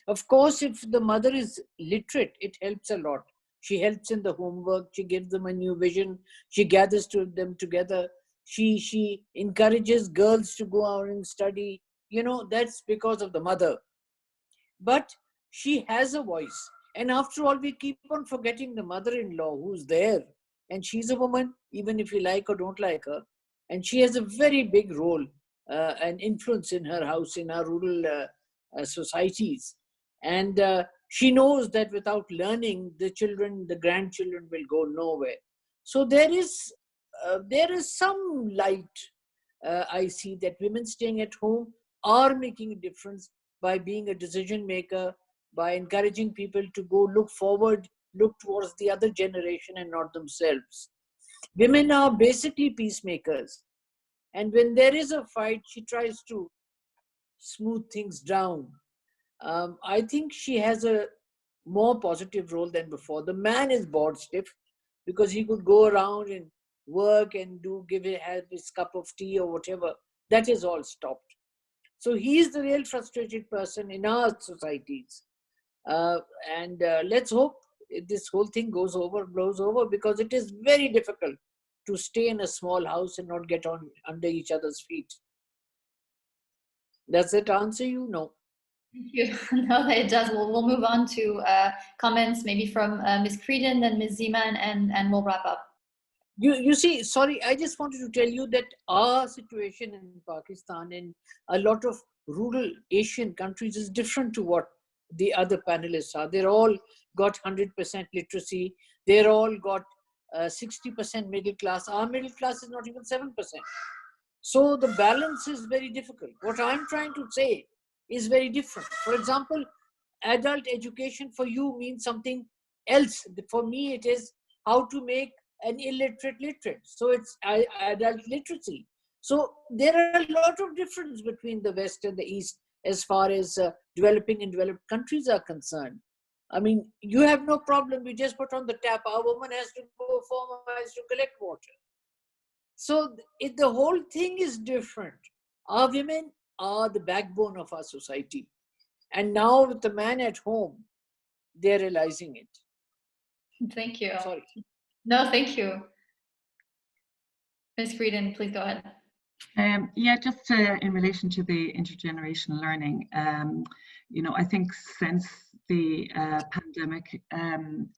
Speaker 4: Of course, if the mother is literate, it helps a lot. She helps in the homework, she gives them a new vision, she gathers them together. She encourages girls to go out and study. You know, that's because of the mother. But she has a voice. And after all, we keep on forgetting the mother-in-law who's there. And she's a woman, even if you like or don't like her. And she has a very big role and influence in her house, in our rural societies. And she knows that without learning, the children, the grandchildren will go nowhere. So there is some light. I see that women staying at home are making a difference by being a decision maker, by encouraging people to go look forward, look towards the other generation and not themselves. Women are basically peacemakers. And when there is a fight, she tries to smooth things down. I think she has a more positive role than before. The man is bored stiff because he could go around and work and have his cup of tea or whatever. That is all stopped. So he is the real frustrated person in our societies. Let's hope this whole thing blows over, because it is very difficult to stay in a small house and not get under each other's feet. Does that answer you? No.
Speaker 1: Thank you. No, it does. We'll move on to comments maybe from Ms. Creedon, then Ms. Zeman, and we'll wrap up.
Speaker 4: You see, sorry, I just wanted to tell you that our situation in Pakistan and a lot of rural Asian countries is different to what the other panelists are. They're all got 100% literacy. They're all got 60% middle class. Our middle class is not even 7%. So the balance is very difficult. What I'm trying to say is very different. For example, adult education for you means something else. For me, it is how to make an illiterate literate. So it's adult literacy. So there are a lot of difference between the West and the East as far as developing and developed countries are concerned. I mean, you have no problem. You just put on the tap. Our woman has to go 4 miles to collect water. So the whole thing is different. Our women are the backbone of our society. And now with the man at home, they're realizing it.
Speaker 1: Thank you.
Speaker 4: Sorry.
Speaker 1: No, thank you. Ms. Frieden, please go ahead.
Speaker 6: Yeah, just in relation to the intergenerational learning, you know, I think since the pandemic,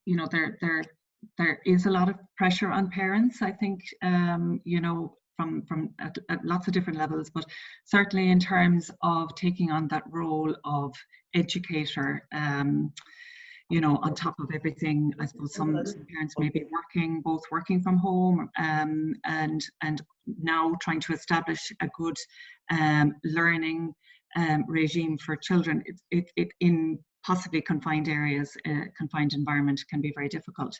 Speaker 6: you know, there is a lot of pressure on parents, I think, you know, from at lots of different levels, but certainly in terms of taking on that role of educator, you know, on top of everything. I suppose some parents may be both working from home, and now trying to establish a good learning regime for children. It in possibly confined areas, confined environment can be very difficult.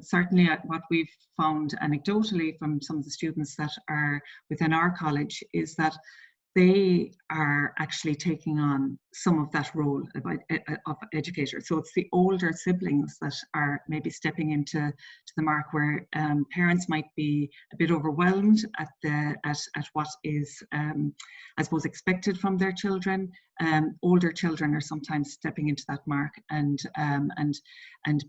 Speaker 6: Certainly what we've found anecdotally from some of the students that are within our college is that they are actually taking on some of that role of educator. So it's the older siblings that are maybe stepping into the mark where parents might be a bit overwhelmed at what is, I suppose, expected from their children. Older children are sometimes stepping into that mark and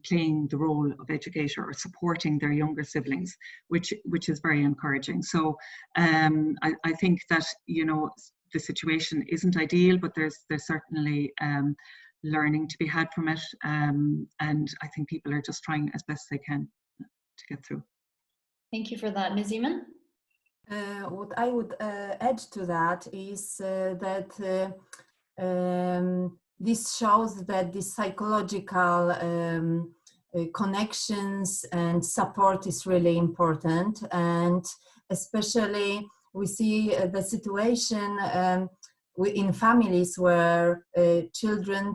Speaker 6: playing the role of educator or supporting their younger siblings, which is very encouraging. So I think that, you know, the situation isn't ideal, but there's certainly learning to be had from it, and I think people are just trying as best they can to get through.
Speaker 1: Thank you for that. Ms. Zeman?
Speaker 5: What I would add to that is that this shows that the psychological connections and support is really important, and especially we see the situation in families where children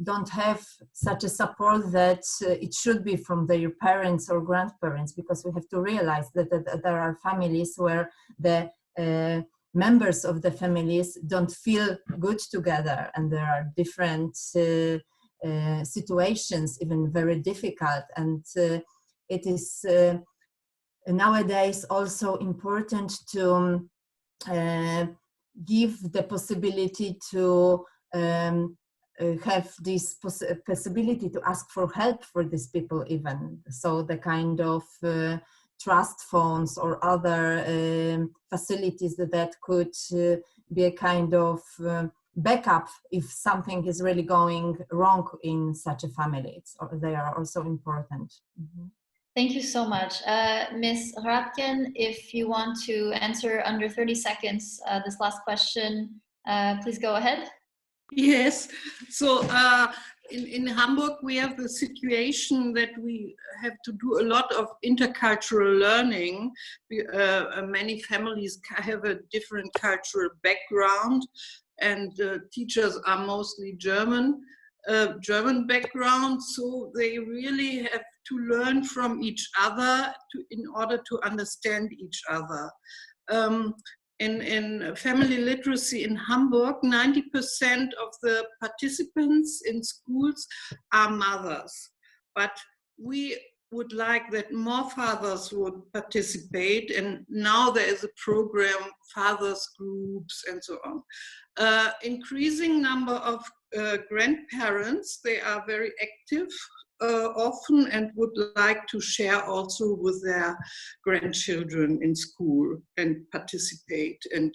Speaker 5: don't have such a support that it should be from their parents or grandparents, because we have to realize that there are families where the members of the families don't feel good together, and there are different situations, even very difficult, and it is nowadays also important to give the possibility to have this possibility to ask for help for these people even. So the kind of trust funds or other facilities that could be a kind of backup if something is really going wrong in such a family. They are also important. Mm-hmm.
Speaker 1: Thank you so much. Ms. Hrabkin, if you want to answer under 30 seconds this last question, please go ahead.
Speaker 3: Yes, so in Hamburg we have the situation that we have to do a lot of intercultural learning. Many families have a different cultural background, and teachers are mostly German background, so they really have to learn from each other in order to understand each other. In family literacy in Hamburg, 90% of the participants in schools are mothers, but we would like that more fathers would participate, and now there is a program, fathers groups and so on. Increasing number of grandparents, they are very active often and would like to share also with their grandchildren in school and participate. And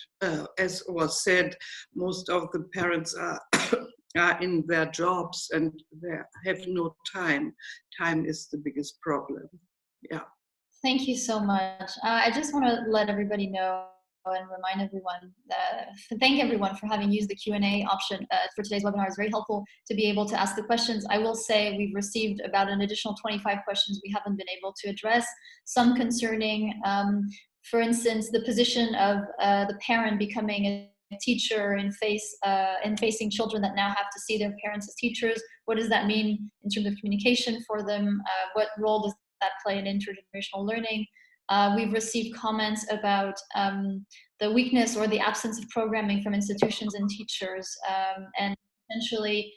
Speaker 3: as was said, most of the parents are in their jobs and they have no time. Time is the biggest problem. Yeah.
Speaker 1: Thank you so much. I just want to let everybody know and remind everyone thank everyone for having used the Q&A option for today's webinar. It's very helpful to be able to ask the questions. I will say we've received about an additional 25 questions we haven't been able to address, some concerning, for instance, the position of the parent becoming a teacher in facing children that now have to see their parents as teachers. What does that mean in terms of communication for them? What role does that play in intergenerational learning? We've received comments about the weakness or the absence of programming from institutions and teachers, and potentially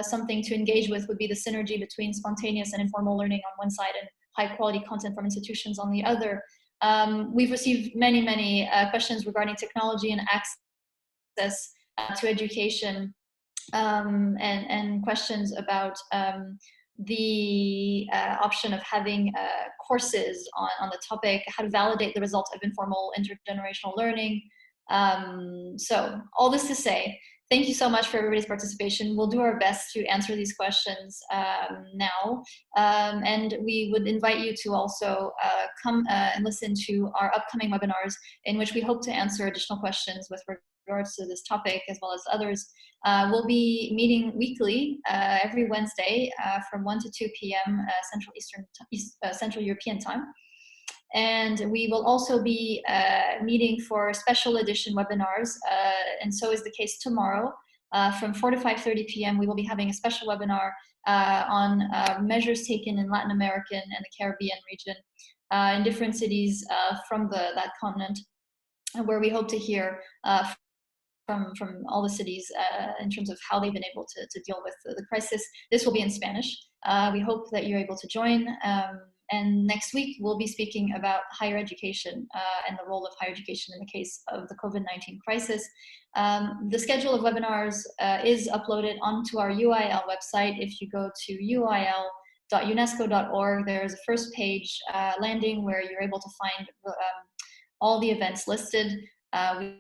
Speaker 1: something to engage with would be the synergy between spontaneous and informal learning on one side and high quality content from institutions on the other. We've received many questions regarding technology and access to education. and questions about the option of having courses on the topic, how to validate the results of informal intergenerational learning. So all this to say, thank you so much for everybody's participation. We'll do our best to answer these questions now. And we would invite you to also come and listen to our upcoming webinars, in which we hope to answer additional questions with regards to this topic as well as others. We'll be meeting weekly every Wednesday from 1 to 2 p.m. Central European time. And we will also be meeting for special edition webinars, and so is the case tomorrow. From 4 to 5:30 p.m. we will be having a special webinar on measures taken in Latin American and the Caribbean region in different cities from that continent, where we hope to hear from all the cities in terms of how they've been able to deal with the crisis. This will be in Spanish. We hope that you're able to join. And next week, we'll be speaking about higher education and the role of higher education in the case of the COVID-19 crisis. The schedule of webinars is uploaded onto our UIL website. If you go to uil.unesco.org, there's a first page landing where you're able to find all the events listed.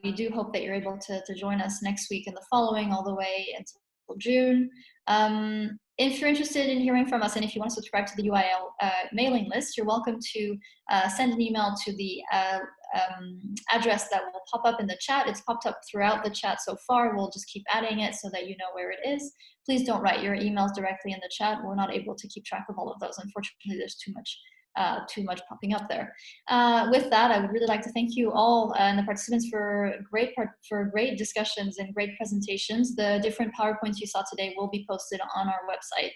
Speaker 1: We do hope that you're able to join us next week and the following, all the way until June. If you're interested in hearing from us, and if you want to subscribe to the UIL mailing list, you're welcome to send an email to the address that will pop up in the chat. It's popped up throughout the chat so far. We'll just keep adding it so that you know where it is. Please don't write your emails directly in the chat. We're not able to keep track of all of those. Unfortunately, there's too much popping up there. With that, I would really like to thank you all and the participants for great discussions and great presentations. The different PowerPoints you saw today will be posted on our website.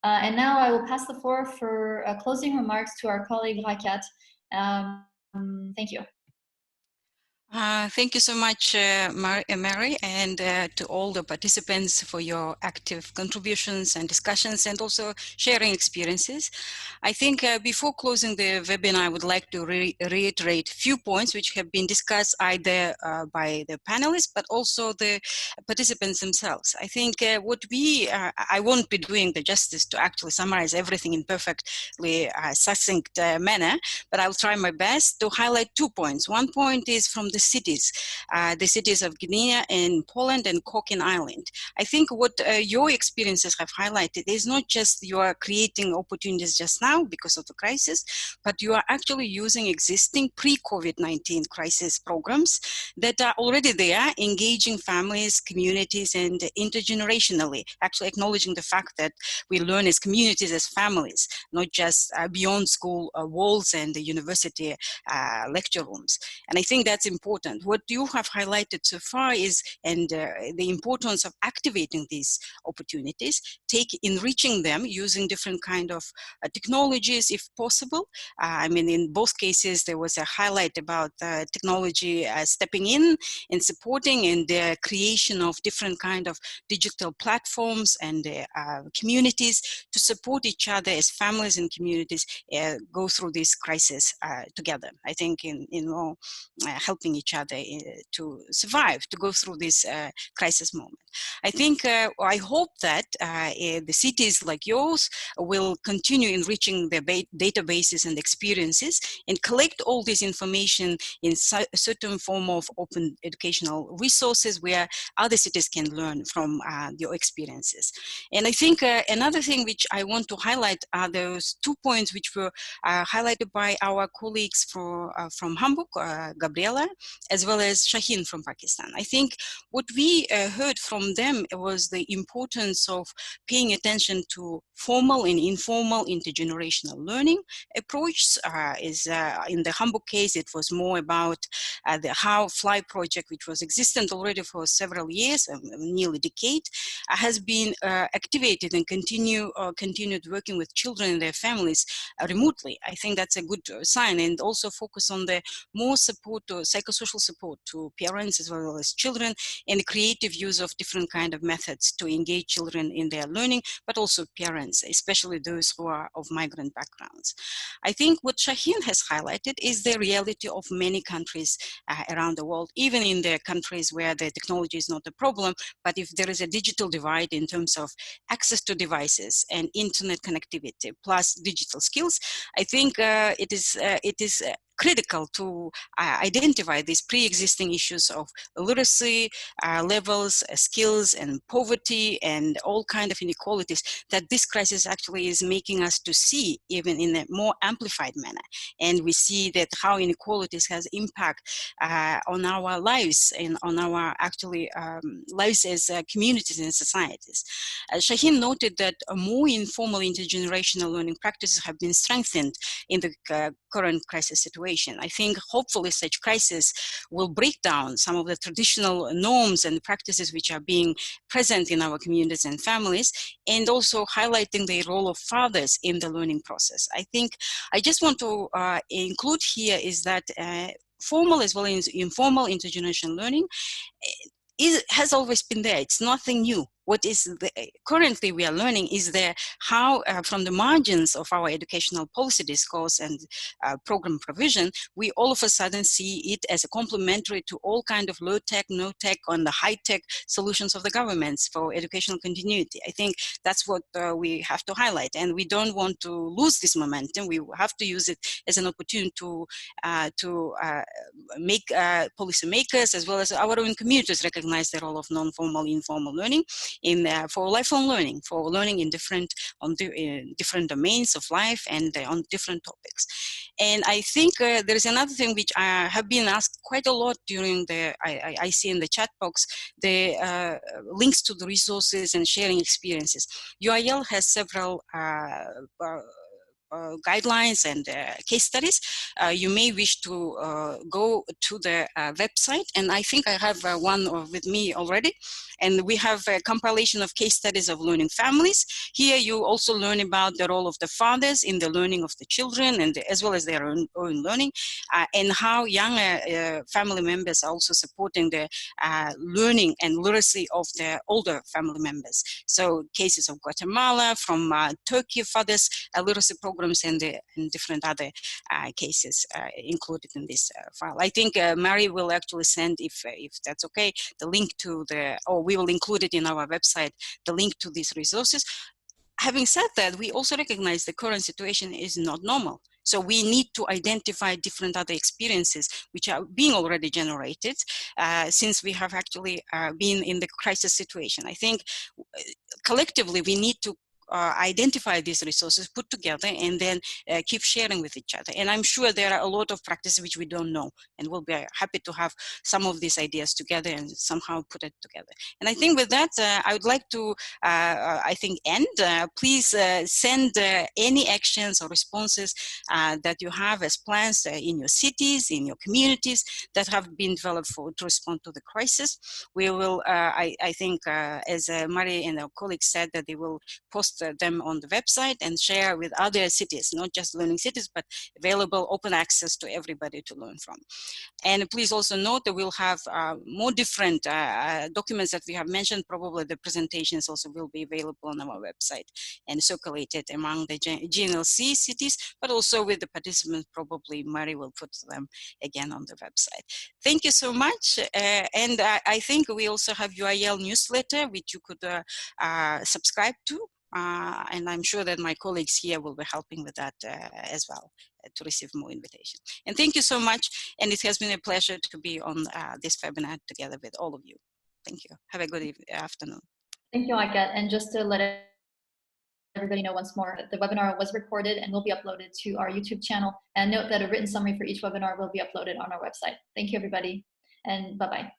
Speaker 1: And now I will pass the floor for closing remarks to our colleague Rakat. Thank you.
Speaker 2: Thank you so much, Mary, and to all the participants for your active contributions and discussions, and also sharing experiences. I think before closing the webinar, I would like to reiterate a few points which have been discussed either by the panelists, but also the participants themselves. I think what I won't be doing the justice to actually summarize everything in perfectly succinct manner, but I'll try my best to highlight 2 points. One point is from the cities of Gdynia in Poland and Cork in Ireland. I think what your experiences have highlighted is not just you are creating opportunities just now because of the crisis, but you are actually using existing pre-COVID-19 crisis programs that are already there, engaging families, communities, and intergenerationally, actually acknowledging the fact that we learn as communities, as families, not just beyond school walls and the university lecture rooms. And I think that's important. What you have highlighted so far is the importance of activating these opportunities, enriching them using different kind of technologies if possible. I mean, in both cases, there was a highlight about technology stepping in and supporting, and the creation of different kind of digital platforms and communities to support each other as families and communities go through this crisis together. I think in helping each other to survive, to go through this crisis moment. I think, I hope that the cities like yours will continue enriching their databases and experiences and collect all this information in a certain form of open educational resources where other cities can learn from your experiences. And I think another thing which I want to highlight are those 2 points which were highlighted by our colleagues from Hamburg, Gabriela, as well as Shaheen from Pakistan. I think what we heard from them was the importance of paying attention to formal and informal intergenerational learning approach. In the Hamburg case, it was more about the How Fly project, which was existent already for several years, nearly a decade, has been activated and continued working with children and their families remotely. I think that's a good sign, and also focus on the more support, psychosocial support to parents as well as children, and creative use of different kind of methods to engage children in their learning, but also parents, especially those who are of migrant backgrounds. I think what Shaheen has highlighted is the reality of many countries around the world, even in the countries where the technology is not a problem, but if there is a digital divide in terms of access to devices and internet connectivity plus digital skills, I think it is critical to identify these pre-existing issues of literacy levels, skills, and poverty, and all kind of inequalities that this crisis actually is making us to see even in a more amplified manner. And we see that how inequalities has impact on our lives and on our actually lives as communities and societies. Shaheen noted that more informal intergenerational learning practices have been strengthened in the current crisis situation. I think hopefully such crisis will break down some of the traditional norms and practices which are being present in our communities and families, and also highlighting the role of fathers in the learning process. I think I just want to include here is that formal as well as informal intergenerational learning has always been there. It's nothing new. What is currently we are learning is how from the margins of our educational policy discourse and program provision, we all of a sudden see it as a complementary to all kind of low tech, no tech, and the high tech solutions of the governments for educational continuity. I think that's what we have to highlight, and we don't want to lose this momentum. We have to use it as an opportunity to make policymakers as well as our own communities recognize the role of non-formal, informal learning for lifelong learning, for learning in different different domains of life and on different topics. And I think there is another thing which I have been asked quite a lot during I see in the chat box, the links to the resources and sharing experiences. UIL has several guidelines and case studies. You may wish to go to the website, and I think I have one with me already. And we have a compilation of case studies of learning families. Here you also learn about the role of the fathers in the learning of the children, and as well as their own learning, and how young family members are also supporting the learning and literacy of the older family members. So cases of Guatemala, from Turkey fathers literacy programs, and different other cases included in this file. I think Mary will actually send, if that's okay, the link to or we will include it in our website, the link to these resources. Having said that, we also recognize the current situation is not normal. So we need to identify different other experiences which are being already generated since we have actually been in the crisis situation. I think collectively we need to identify these resources, put together, and then keep sharing with each other. And I'm sure there are a lot of practices which we don't know, and we'll be happy to have some of these ideas together and somehow put it together. And I think with that, I would like to, end. Please send any actions or responses that you have as plans in your cities, in your communities that have been developed to respond to the crisis. We will, I think, as Mari and our colleagues said, that they will post them on the website and share with other cities, not just learning cities, but available open access to everybody to learn from. And please also note that we'll have more different documents that we have mentioned. Probably the presentations also will be available on our website and circulated among the GNLC cities, but also with the participants. Probably Mary will put them again on the website. Thank you so much. And I think we also have UIL newsletter, which you could subscribe to. And I'm sure that my colleagues here will be helping with that as well to receive more invitations. And thank you so much. And it has been a pleasure to be on this webinar together with all of you. Thank you. Have a good afternoon.
Speaker 1: Thank you, Agat. And just to let everybody know once more, the webinar was recorded and will be uploaded to our YouTube channel. And note that a written summary for each webinar will be uploaded on our website. Thank you, everybody, and bye-bye.